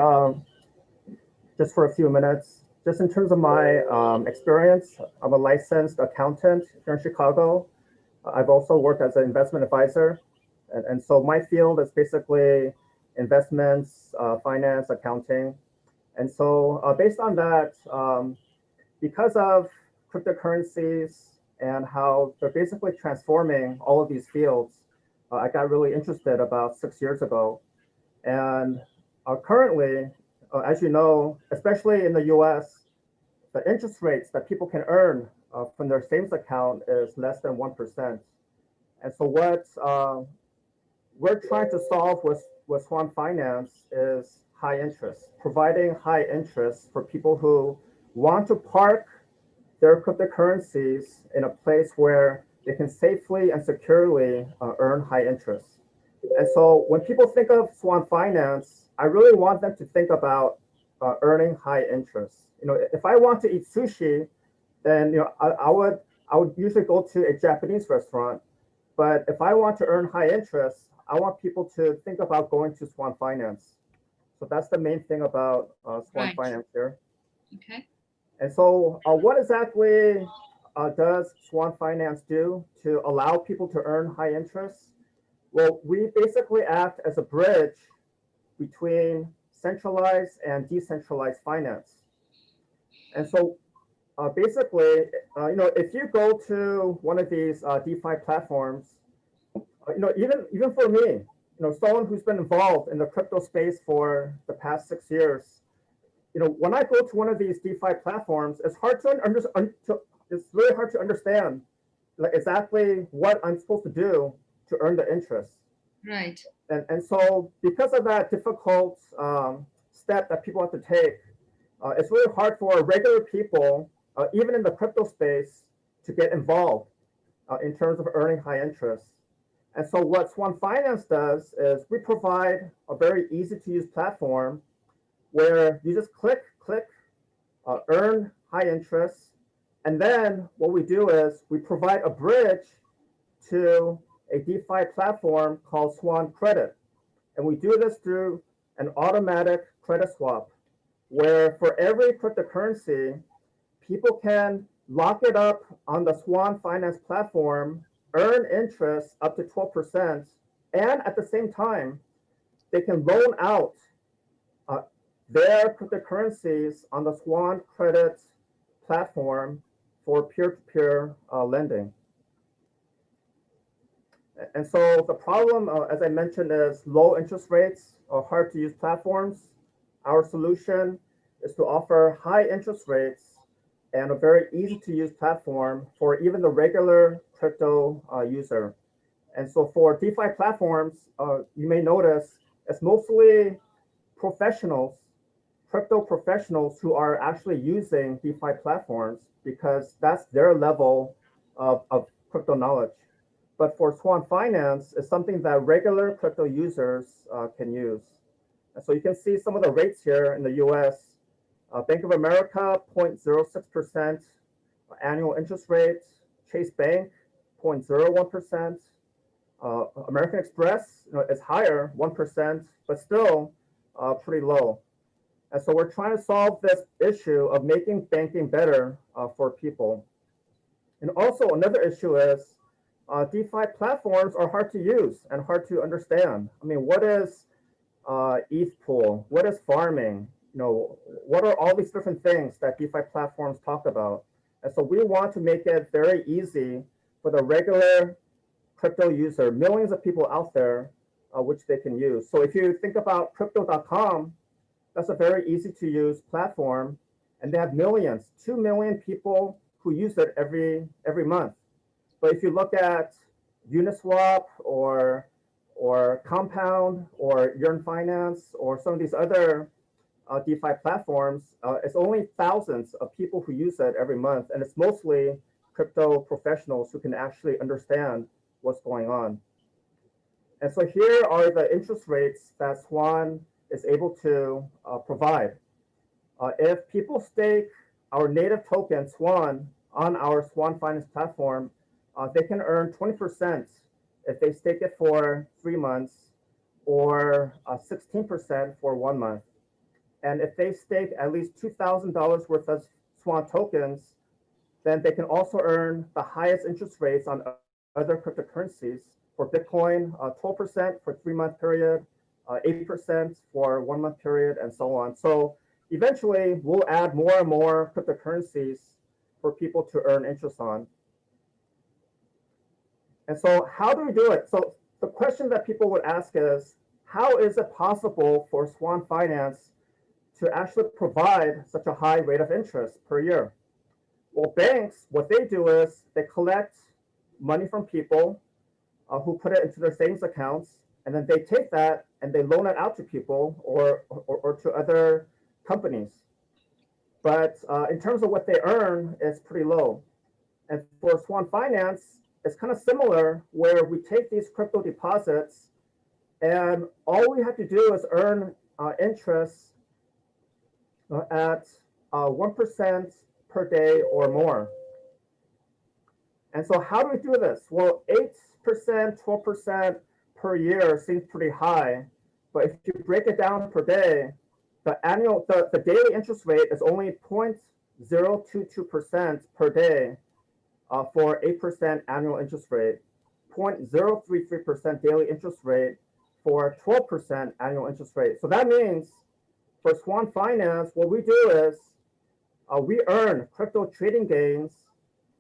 just for a few minutes, just in terms of my experience. I'm a licensed accountant here in Chicago. I've also worked as an investment advisor. And so my field is basically investments, finance, accounting. And so based on that, because of cryptocurrencies and how they're basically transforming all of these fields, I got really interested about 6 years ago. And currently, as you know, especially in the US, the interest rates that people can earn from their savings account is less than 1%. And so what we're trying to solve with Swan Finance is high interest, providing high interest for people who want to park their cryptocurrencies in a place where they can safely and securely earn high interest. And so when people think of Swan Finance, I really want them to think about earning high interest. You know, if I want to eat sushi, then I would usually go to a Japanese restaurant. But if I want to earn high interest, I want people to think about going to Swan Finance. So that's the main thing about Swan Finance here. Okay. And so what exactly does Swan Finance do to allow people to earn high interest? Well, we basically act as a bridge between centralized and decentralized finance. And so basically, if you go to one of these DeFi platforms, even for me, someone who's been involved in the crypto space for the past 6 years, when I go to one of these DeFi platforms, it's hard to it's really hard to understand exactly what I'm supposed to do to earn the interest. Right. And so because of that difficult step that people have to take, it's really hard for regular people, even in the crypto space, to get involved in terms of earning high interest. And so what Swan Finance does is we provide a very easy to use platform where you just click, earn high interest. And then what we do is we provide a bridge to a DeFi platform called Swan Credit. And we do this through an automatic credit swap, where for every cryptocurrency, people can lock it up on the Swan Finance platform, earn interest up to 12%, and at the same time, they can loan out their cryptocurrencies on the Swan Credit platform for peer-to-peer lending. And so the problem, as I mentioned, is low interest rates or hard to use platforms. Our solution is to offer high interest rates and a very easy to use platform for even the regular crypto user. And so for DeFi platforms, you may notice it's mostly professionals, crypto professionals who are actually using DeFi platforms because that's their level of crypto knowledge. But for Swan Finance, it's something that regular crypto users can use. And so you can see some of the rates here in the US. Bank of America, 0.06% annual interest rate. Chase Bank, 0.01%. American Express is higher, 1%, but still pretty low. And so we're trying to solve this issue of making banking better for people. And also another issue is DeFi platforms are hard to use and hard to understand. I mean, what is ETH pool? What is farming? What are all these different things that DeFi platforms talk about? And so we want to make it very easy for the regular crypto user, millions of people out there, which they can use. So if you think about crypto.com, that's a very easy to use platform, and they have millions, 2 million people who use it every month. But if you look at Uniswap or Compound or Yearn Finance or some of these other DeFi platforms, it's only thousands of people who use it every month, and it's mostly crypto professionals who can actually understand what's going on. And so here are the interest rates that Swan is able to provide. If people stake our native token, Swan, on our Swan Finance platform, they can earn 20% if they stake it for 3 months or 16% for 1 month. And if they stake at least $2,000 worth of Swan tokens, then they can also earn the highest interest rates on other cryptocurrencies. For Bitcoin, 12% for 3-month period, 8% for 1-month period, and so on. So eventually, we'll add more and more cryptocurrencies for people to earn interest on. And so how do we do it? So the question that people would ask is, how is it possible for Swan Finance to actually provide such a high rate of interest per year? Well, banks, what they do is they collect money from people who put it into their savings accounts, and then they take that and they loan it out to people or to other companies. But in terms of what they earn, it's pretty low. And for Swan Finance, it's kind of similar, where we take these crypto deposits and all we have to do is earn interest at 1% per day or more. And so how do we do this? Well, 8%, 12% per year seems pretty high, but if you break it down per day, the daily interest rate is only 0.022% per day for 8% annual interest rate, 0.033% daily interest rate for 12% annual interest rate. So that means for Swan Finance, what we do is we earn crypto trading gains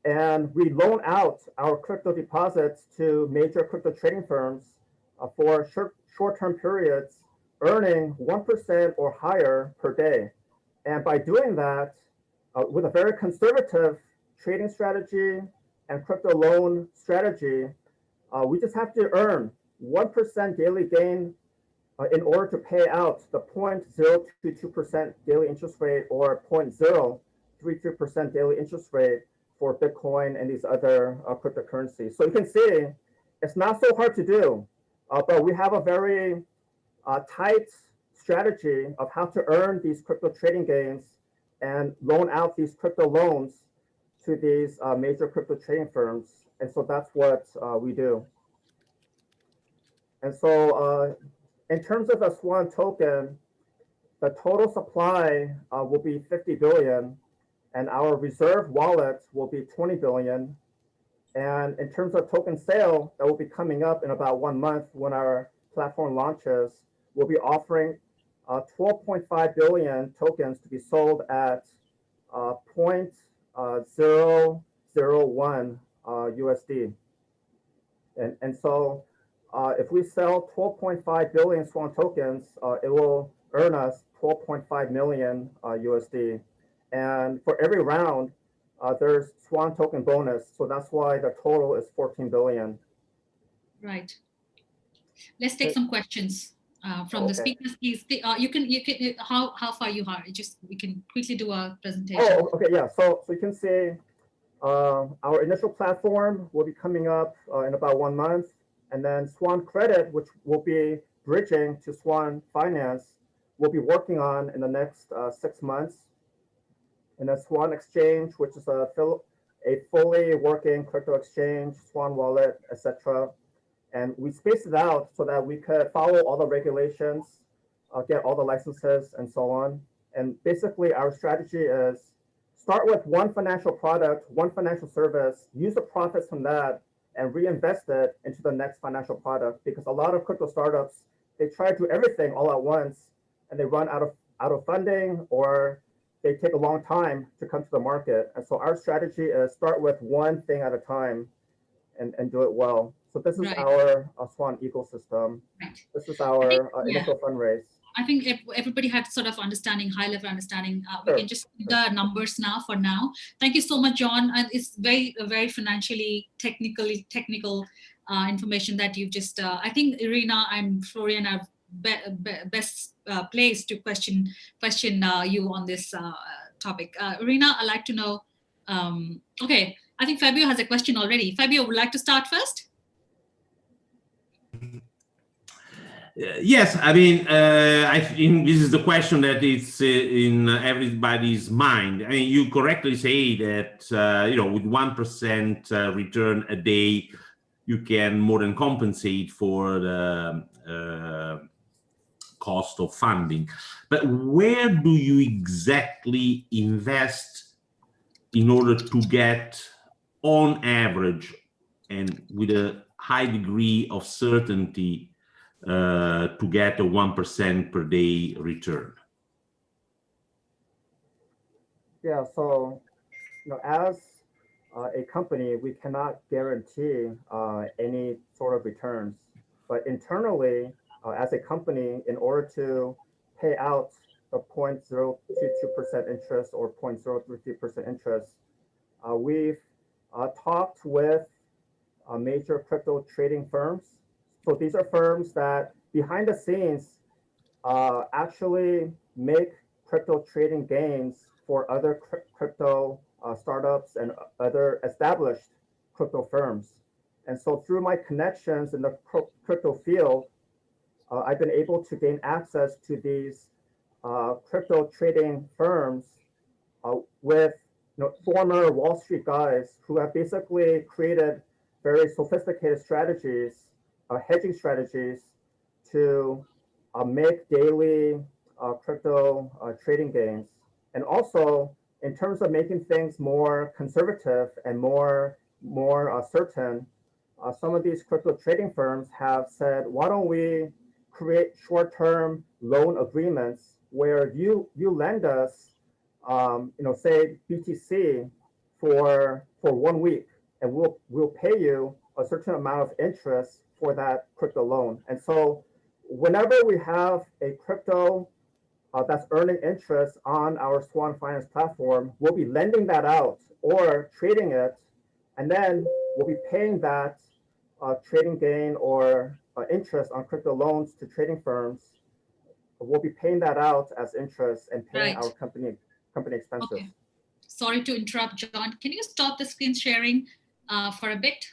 and we loan out our crypto deposits to major crypto trading firms for short-term periods, earning 1% or higher per day. And by doing that, with a very conservative trading strategy and crypto loan strategy, we just have to earn 1% daily gain in order to pay out the 0.022% daily interest rate or 0.033% daily interest rate for Bitcoin and these other cryptocurrencies. So you can see it's not so hard to do, but we have a very tight strategy of how to earn these crypto trading gains and loan out these crypto loans to these major crypto trading firms. And so that's what we do. And so in terms of a Swan token, the total supply will be 50 billion, and our reserve wallet will be 20 billion. And in terms of token sale, that will be coming up in about 1 month when our platform launches, we'll be offering 12.5 billion tokens to be sold at 0.001 USD. And so if we sell 12.5 billion Swan tokens, it will earn us 12.5 million USD. And for every round, there's Swan token bonus. So that's why the total is 14 billion. Right. Let's take some questions from the speakers. Please, you can how far you are. We can quickly do a presentation. Oh, okay, yeah. So you can see our initial platform will be coming up in about 1 month. And then Swan Credit, which will be bridging to Swan Finance, we'll be working on in the next 6 months. And then Swan Exchange, which is a fully working crypto exchange, Swan Wallet, etc. And we spaced it out so that we could follow all the regulations, get all the licenses, and so on. And basically, our strategy is start with one financial product, one financial service, use the profits from that, and reinvest it into the next financial product. Because a lot of crypto startups, they try to do everything all at once, and they run out of funding, or they take a long time to come to the market. And so our strategy is start with one thing at a time and do it well. So this is our Swan ecosystem. Right. This is our initial fundraise. I think if everybody had sort of high level understanding, we can just see the numbers now for now. Thank you so much, John. And it's very financially technical information that you've just, I think Irena and Florian are best placed to question you on this topic. Irena, I'd like to know, okay, I think Fabio has a question already. Fabio, would like to start first? Yes, I mean, I think this is the question that is in everybody's mind. I mean, you correctly say that, with 1% return a day, you can more than compensate for the cost of funding. But where do you exactly invest in order to get, on average, and with a high degree of certainty, to get a 1% per day return? Yeah, so as a company, we cannot guarantee any sort of returns. But internally, as a company, in order to pay out the 0.022% interest or 0.033% interest, we've talked with major crypto trading firms. So these are firms that behind the scenes actually make crypto trading gains for other crypto startups and other established crypto firms. And so through my connections in the crypto field, I've been able to gain access to these crypto trading firms with former Wall Street guys who have basically created very sophisticated strategies, hedging strategies to make daily crypto trading gains. And also, in terms of making things more conservative and more certain, some of these crypto trading firms have said, why don't we create short-term loan agreements where you lend us, say BTC for 1 week, and we'll pay you a certain amount of interest for that crypto loan. And so whenever we have a crypto that's earning interest on our Swan Finance platform, we'll be lending that out or trading it And then we'll be paying that trading gain or interest on crypto loans to trading firms. We'll be paying that out as interest and paying our company expenses. Okay. Sorry to interrupt, John. Can you stop the screen sharing for a bit?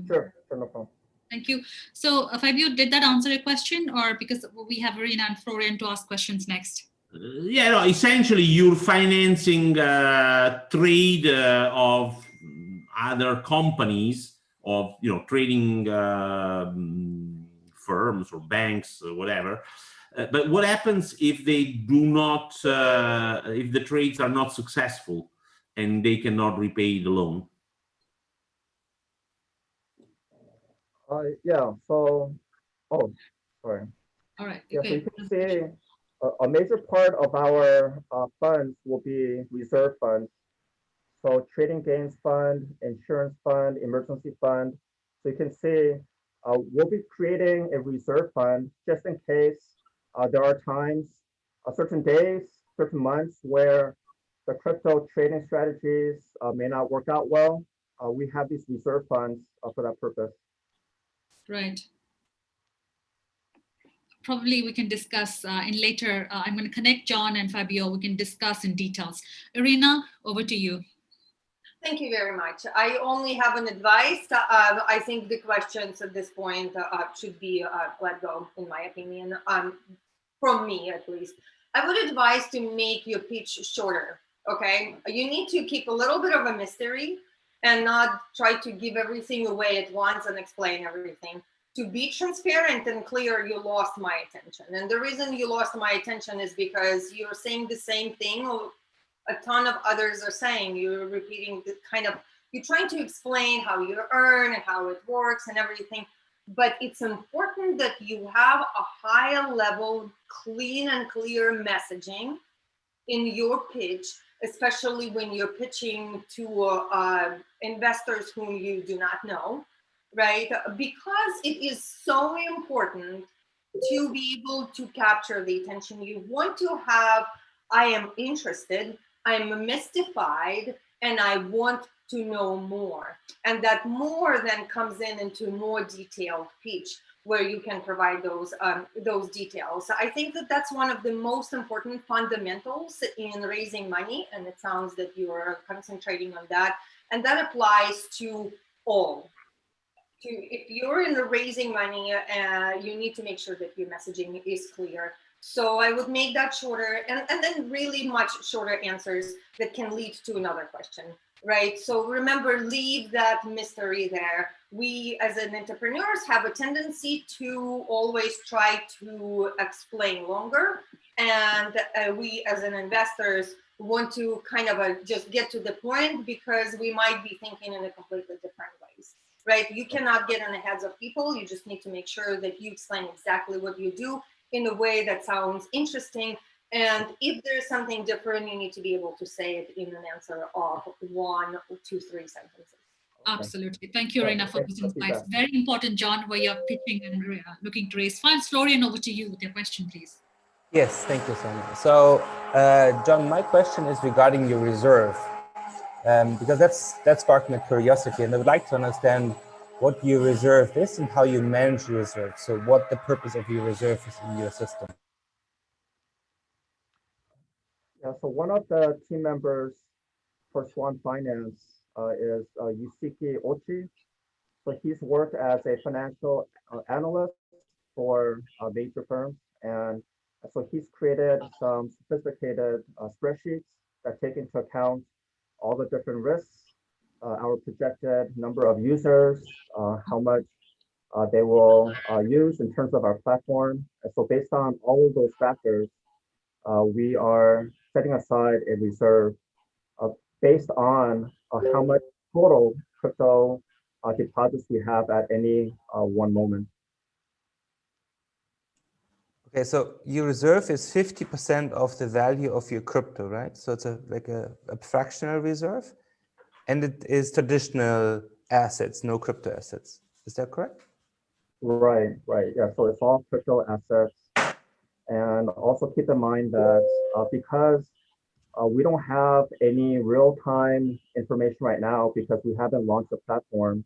Sure, no problem. Thank you. So, Fabio, did that answer your question, or because we have Irena and Florian to ask questions next? Yeah, no, essentially you're financing trade of other companies, of trading firms or banks or whatever. But what happens if they do not, if the trades are not successful and they cannot repay the loan? Yeah, so, sorry. All right. Yeah, okay. so you can see a major part of our funds will be reserve funds. So trading gains fund, insurance fund, emergency fund. So you can see we'll be creating a reserve fund just in case there are times, certain days, certain months where the crypto trading strategies may not work out well. We have these reserve funds for that purpose. Right. Probably we can discuss in later. I'm going to connect John and Fabio. We can discuss in details. Irena, over to you. Thank you very much. I only have an advice. I think the questions at this point should be let go, in my opinion, from me at least. I would advise to make your pitch shorter, okay? You need to keep a little bit of a mystery and not try to give everything away at once and explain everything. To be transparent and clear, you lost my attention. And the reason you lost my attention is because you're saying the same thing a ton of others are saying. You're repeating the kind of, you're trying to explain how you earn and how it works and everything. But it's important that you have a higher level, clean and clear messaging in your pitch, especially when you're pitching to investors whom you do not know, right? Because it is so important to be able to capture the attention. You want to have, I am interested, I'm mystified, and I want to know more. And that more then comes into more detailed pitch where you can provide those details. I think that that's one of the most important fundamentals in raising money, and it sounds that you are concentrating on that. And that applies to all. If you're in the raising money, you need to make sure that your messaging is clear. So I would make that shorter, and then really much shorter answers that can lead to another question, right? So remember, leave that mystery there. We as an entrepreneurs have a tendency to always try to explain longer. And we as an investors want to kind of just get to the point because we might be thinking in a completely different ways, right? You cannot get in the heads of people. You just need to make sure that you explain exactly what you do in a way that sounds interesting. And if there's something different, you need to be able to say it in an answer of 1, 2, 3 sentences. Absolutely. Thank you, Irena, for those insights. Very important, John, where you're pitching and looking to raise funds. Florian, over to you with your question, please. Yes, thank you, Sonia. So, John, my question is regarding your reserve, because that sparked my curiosity, and I would like to understand what your reserve is and how you manage your reserve. So what the purpose of your reserve is in your system. Yeah, so one of the team members for Swan Finance is Yusuke Ochi. So he's worked as a financial analyst for major firms. And so he's created some sophisticated spreadsheets that take into account all the different risks, our projected number of users, how much they will use in terms of our platform. And so based on all of those factors, we are setting aside a reserve based on how much total crypto deposits we have at any one moment. Okay, so your reserve is 50% of the value of your crypto, right? So it's like a fractional reserve, and it is traditional assets, no crypto assets. Is that correct? Right. Yeah, so it's all crypto assets. And also keep in mind that because we don't have any real-time information right now because we haven't launched the platform.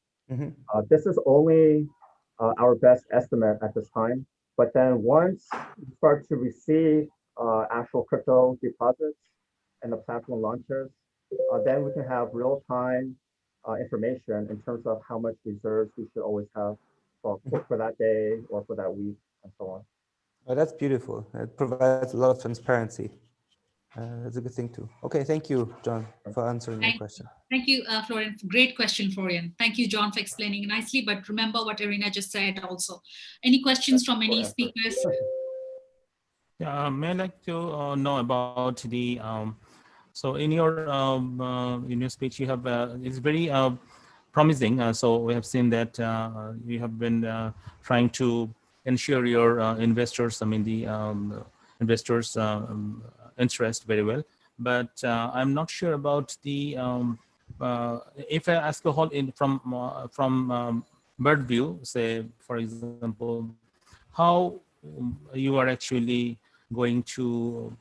This is only our best estimate at this time. But then once we start to receive actual crypto deposits and the platform launches, then we can have real-time information in terms of how much reserves we should always have for that day or for that week and so on. Oh, that's beautiful. It provides a lot of transparency. That's a good thing too. Okay, thank you, John, for answering my question. Thank you, Florian. Great question, Florian. Thank you, John, for explaining nicely. But remember what Irena just said also. Any questions from any speakers? Yeah, may I like to know about the so in your speech you have it's very promising. So we have seen that you have been trying to ensure your investors, I mean the investors' interest very well. But I'm not sure about the if I ask a whole from bird view, say for example, how you are actually going to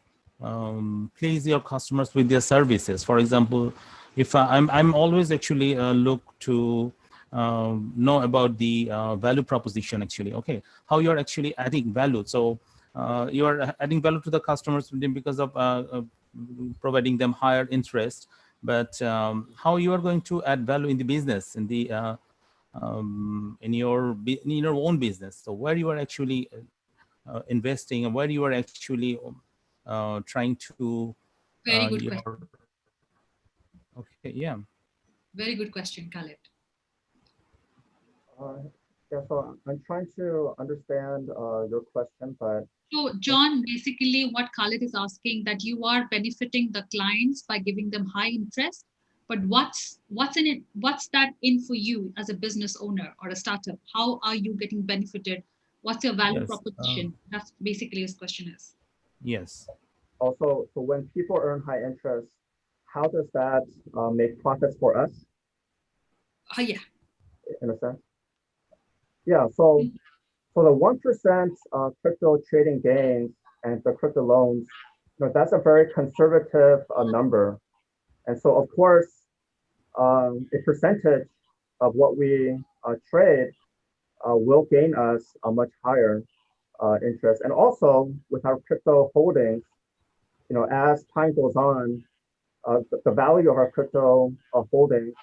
please your customers with their services. For example, if I'm always actually look to know about the value proposition actually. Okay, how you're actually adding value. So you are adding value to the customers because of providing them higher interest. But how you are going to add value in the business, in the in your own business. So where you are actually investing and where you are actually trying to Very good question. Okay, yeah. Very good question, Khaled. Yeah, so I'm trying to understand your question, but so John, basically what Khaled is asking, that you are benefiting the clients by giving them high interest, but what's in it? What's that in for you as a business owner or a startup? How are you getting benefited? What's your value proposition? That's basically his question is. Yes. Also, so when people earn high interest, how does that make profits for us? Yeah. In a sense. Yeah, so for the 1% crypto trading gains and the crypto loans, that's a very conservative number. And so, of course, a percentage of what we trade will gain us a much higher interest. And also with our crypto holdings, as time goes on, the value of our crypto holdings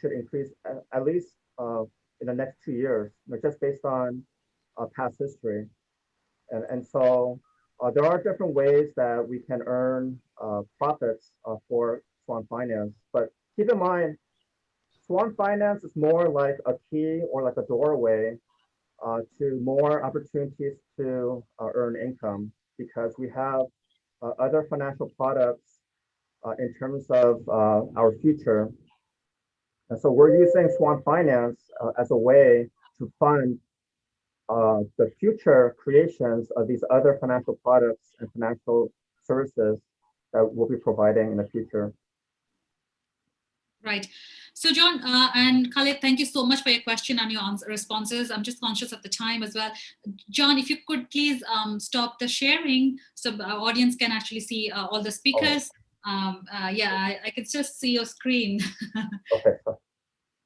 should increase at least in the next 2 years, just based on past history. And so there are different ways that we can earn profits for Swan Finance. But keep in mind, Swan Finance is more like a key or like a doorway to more opportunities to earn income, because we have other financial products in terms of our future. And so we're using Swan Finance as a way to fund the future creations of these other financial products and financial services that we'll be providing in the future. Right. So John and Khaled, thank you so much for your question and your responses. I'm just conscious of the time as well. John, if you could please stop the sharing so our audience can actually see all the speakers. Yeah, I can just see your screen. Okay.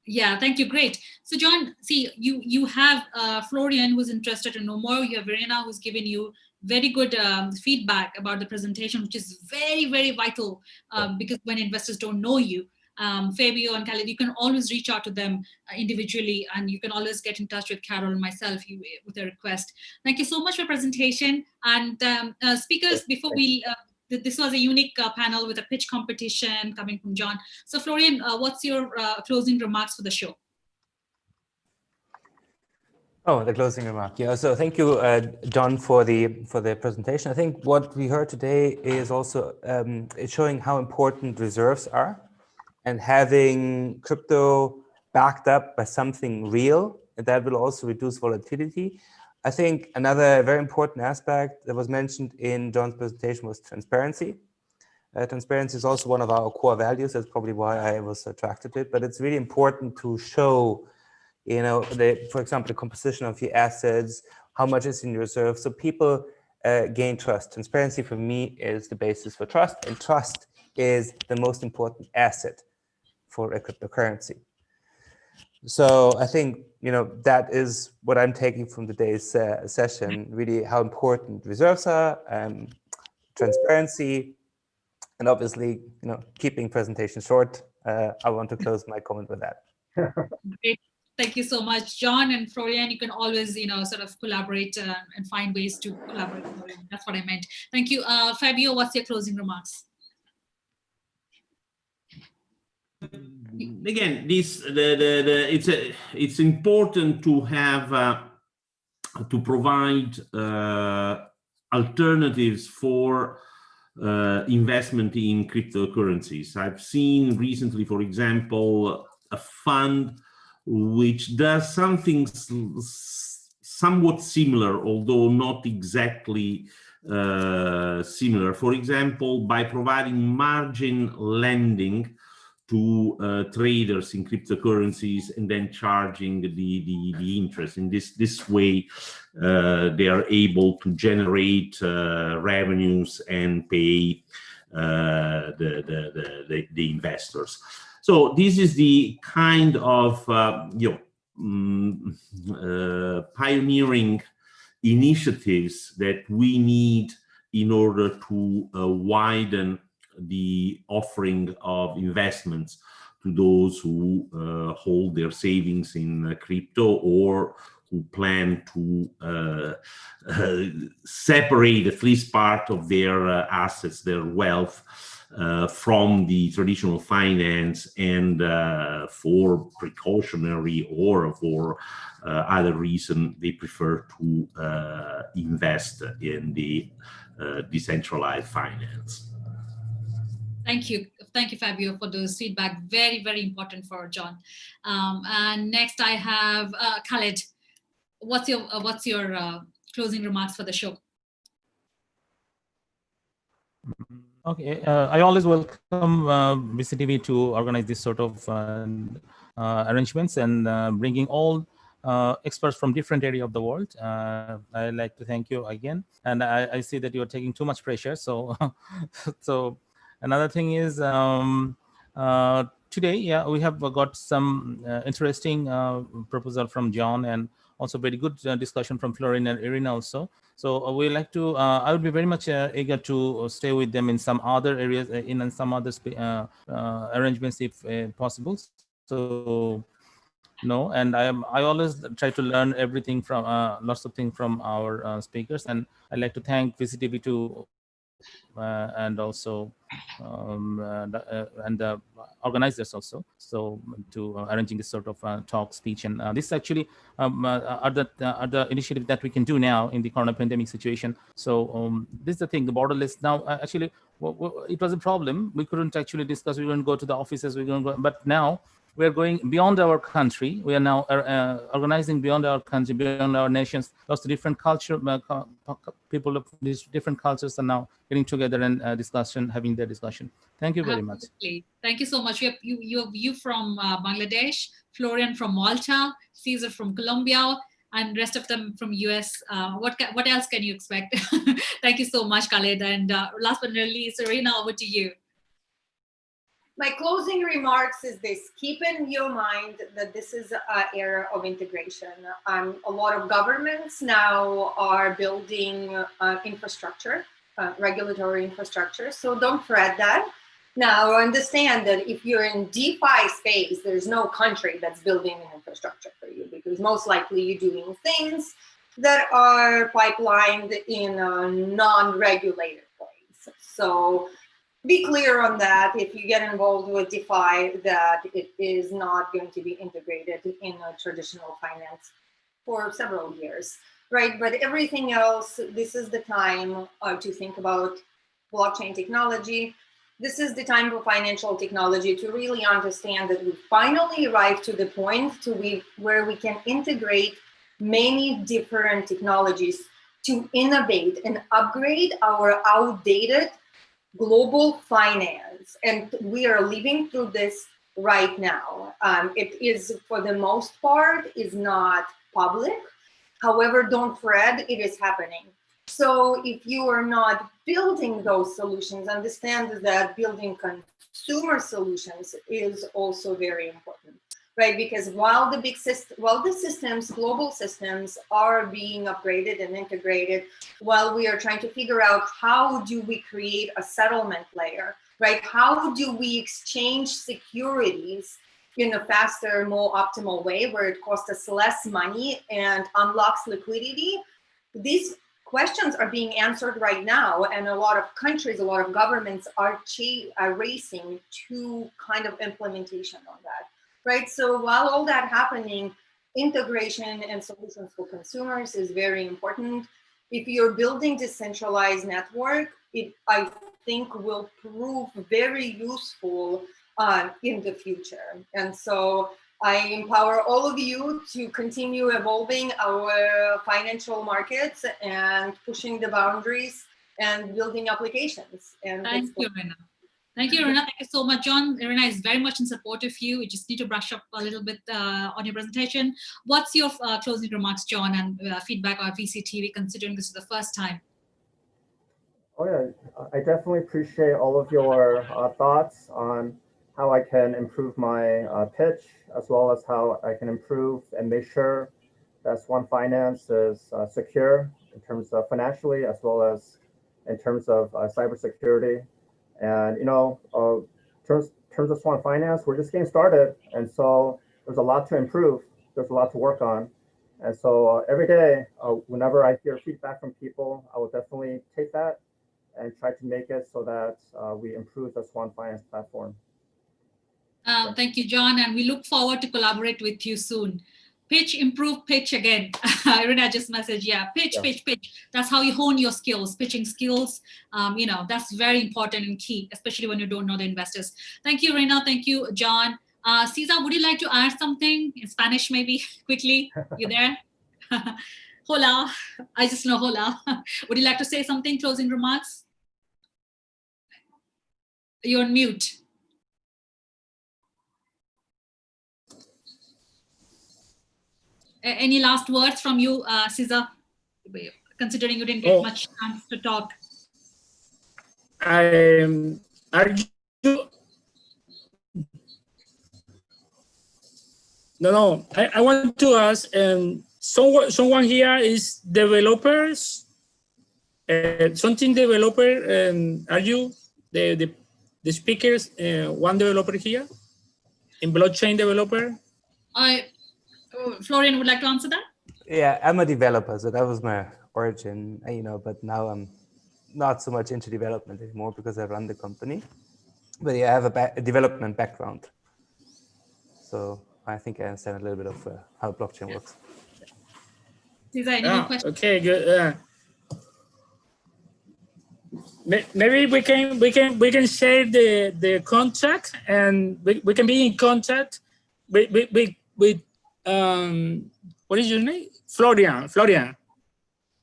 Yeah, thank you. Great. So John, see, you have Florian who's interested to know more. You have Irena who's given you very good feedback about the presentation, which is very, very vital because when investors don't know you, Fabio and Khaled, you can always reach out to them individually, and you can always get in touch with Carol and myself with a request. Thank you so much for the presentation. And speakers, before we, this was a unique panel with a pitch competition coming from John. So Florian, what's your closing remarks for the show? Oh, the closing remark. Yeah. So thank you, John, for the presentation. I think what we heard today is also it's showing how important reserves are, and having crypto backed up by something real, that will also reduce volatility. I think another very important aspect that was mentioned in John's presentation was transparency. Transparency is also one of our core values. That's probably why I was attracted to it. But it's really important to show, for example, the composition of your assets, how much is in reserve, so people gain trust. Transparency for me is the basis for trust, and trust is the most important asset for a cryptocurrency. So I think, that is what I'm taking from today's session, really how important reserves are, transparency, and obviously, keeping presentation short. I want to close my comment with that. Great. Thank you so much, John and Florian. You can always, sort of collaborate and find ways to collaborate. That's what I meant. Thank you. Fabio, what's your closing remarks? Again, it's important to have to provide alternatives for investment in cryptocurrencies. I've seen recently, for example, a fund which does something somewhat similar, although not exactly similar. For example, by providing margin lending to traders in cryptocurrencies and then charging the interest. In this way, they are able to generate revenues and pay the investors. So this is the kind of pioneering initiatives that we need in order to widen the offering of investments to those who hold their savings in crypto, or who plan to separate at least part of their assets, their wealth, from the traditional finance, and for precautionary or for other reason, they prefer to invest in the decentralized finance. Thank you, Fabio, for those feedback. Very, very important for John. And next, I have Khaled. What's your closing remarks for the show? Okay, I always welcome VCTV to organize this sort of arrangements and bringing all experts from different areas of the world. I'd like to thank you again, and I see that you're taking too much pressure. So, so another thing is today, we have got some interesting proposal from John, and also very good discussion from Florian and Irena also. So we like to, I would be very much eager to stay with them in some other areas, in some other arrangements if possible. So, no, and I always try to learn everything from, lots of things from our speakers. And I'd like to thank VCTV to and also and the organizers also, so to arranging this sort of talk, speech, and this actually are the initiative that we can do now in the corona pandemic situation. So this is the thing, the borderless now actually it was a problem. We couldn't actually discuss, we couldn't go to the offices, we couldn't go, but now we're going beyond our country. We are now organizing beyond our country, beyond our nations. Lots of different culture, people of these different cultures are now getting together and having their discussion. Thank you very much. Thank you so much. You have you from Bangladesh, Florian from Malta, Caesar from Colombia, and rest of them from US. What else can you expect? Thank you so much, Khaled. And last but not least, Irena, over to you. My closing remarks is this: keep in your mind that this is an era of integration. A lot of governments now are building infrastructure, regulatory infrastructure, so don't fret that. Now, understand that if you're in DeFi space, there's no country that's building an infrastructure for you, because most likely you're doing things that are pipelined in a non-regulated place. So be clear on that if you get involved with DeFi, that it is not going to be integrated in a traditional finance for several years, right? But everything else, this is the time to think about blockchain technology. This is the time for financial technology to really understand that we finally arrived to the point where we can integrate many different technologies to innovate and upgrade our outdated global finance. And we are living through this right now. It is, for the most part, is not public. However, don't fret, it is happening. So if you are not building those solutions, understand that building consumer solutions is also very important, right? Because while the systems, global systems are being upgraded and integrated, while we are trying to figure out how do we create a settlement layer, right? How do we exchange securities in a faster, more optimal way where it costs us less money and unlocks liquidity? These questions are being answered right now, and a lot of countries, a lot of governments are racing to kind of implementation on that, right? So while all that happening, integration and solutions for consumers is very important. If you're building decentralized network, it, I think, will prove very useful in the future. And so I empower all of you to continue evolving our financial markets and pushing the boundaries and building applications. And thank you, Irena. Thank you, Irena. Thank you so much, John. Irena is very much in support of you. You just need to brush up a little bit on your presentation. What's your closing remarks, John, and feedback on VCTV, considering this is the first time? Oh yeah, I definitely appreciate all of your thoughts on how I can improve my pitch, as well as how I can improve and make sure that Swan Finance is secure in terms of financially, as well as in terms of cybersecurity. And in terms of Swan Finance, we're just getting started, and so there's a lot to improve. There's a lot to work on, and so every day, whenever I hear feedback from people, I will definitely take that and try to make it so that we improve the Swan Finance platform. Thank you, John, and we look forward to collaborate with you soon. Pitch, improve, pitch again. Irena just messaged, yeah, pitch, pitch. That's how you hone your skills, pitching skills. That's very important and key, especially when you don't know the investors. Thank you, Irena. Thank you, John. Cesar, would you like to add something in Spanish, maybe, quickly? You there? Hola. I just know hola. Would you like to say something, closing remarks? You're on mute. Any last words from you, Cesar, considering you didn't get much chance to talk? Are you? No. I want to ask. Someone here is developers. Something developer. Are you the speakers? One developer here, in blockchain developer. Florian would like to answer that? Yeah, I'm a developer, so that was my origin, but now I'm not so much into development anymore because I run the company. But yeah, I have a development background. So I think I understand a little bit of how blockchain works. Is there any more questions? Okay, good. Maybe we can share the contact, and we can be in contact with what is your name? Florian.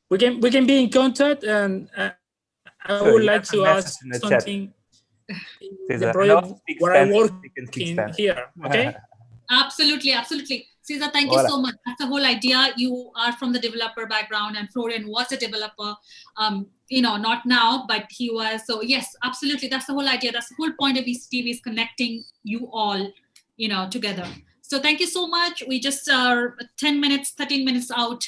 We can be in contact, and I would like to ask something. The project where I work in here. Okay. Absolutely. Cesar, thank you so much. That's the whole idea. You are from the developer background, and Florian was a developer. Not now, but he was. So yes, absolutely. That's the whole idea. That's the whole point of VCTV, is connecting you all, together. So thank you so much. We just are 13 minutes out.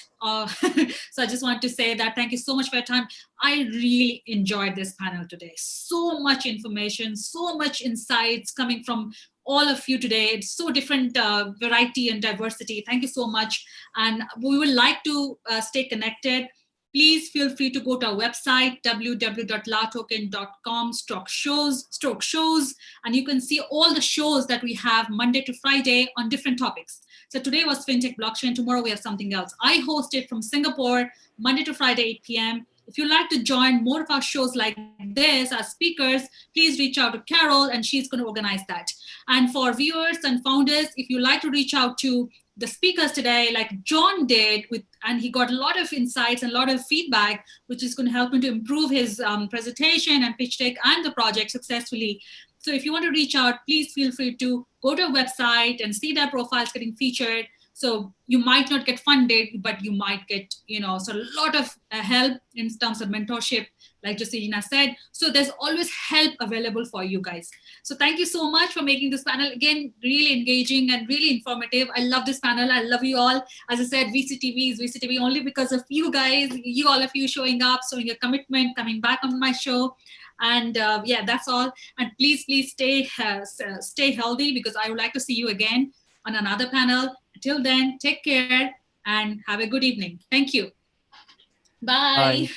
So I just want to say that thank you so much for your time. I really enjoyed this panel today. So much information, so much insights coming from all of you today. It's so different variety and diversity. Thank you so much. And we would like to stay connected. Please feel free to go to our website, www.latoken.com/shows, and you can see all the shows that we have Monday to Friday on different topics. So today was FinTech Blockchain. Tomorrow we have something else. I host it from Singapore, Monday to Friday, 8 p.m. If you'd like to join more of our shows like this as speakers, please reach out to Carol, and she's going to organize that. And for viewers and founders, if you'd like to reach out to the speakers today, like John did, and he got a lot of insights and a lot of feedback, which is going to help him to improve his presentation and pitch deck and the project successfully. So if you want to reach out, please feel free to go to our website and see their profiles getting featured. So you might not get funded, but you might get, so a lot of help in terms of mentorship, like just Irena said. So there's always help available for you guys. So thank you so much for making this panel, again, really engaging and really informative. I love this panel. I love you all. As I said, VCTV is VCTV only because of you guys, all of you showing up, showing your commitment, coming back on my show. And yeah, that's all. And please stay healthy, because I would like to see you again on another panel. Till then, take care and have a good evening. Thank you. Bye. Bye.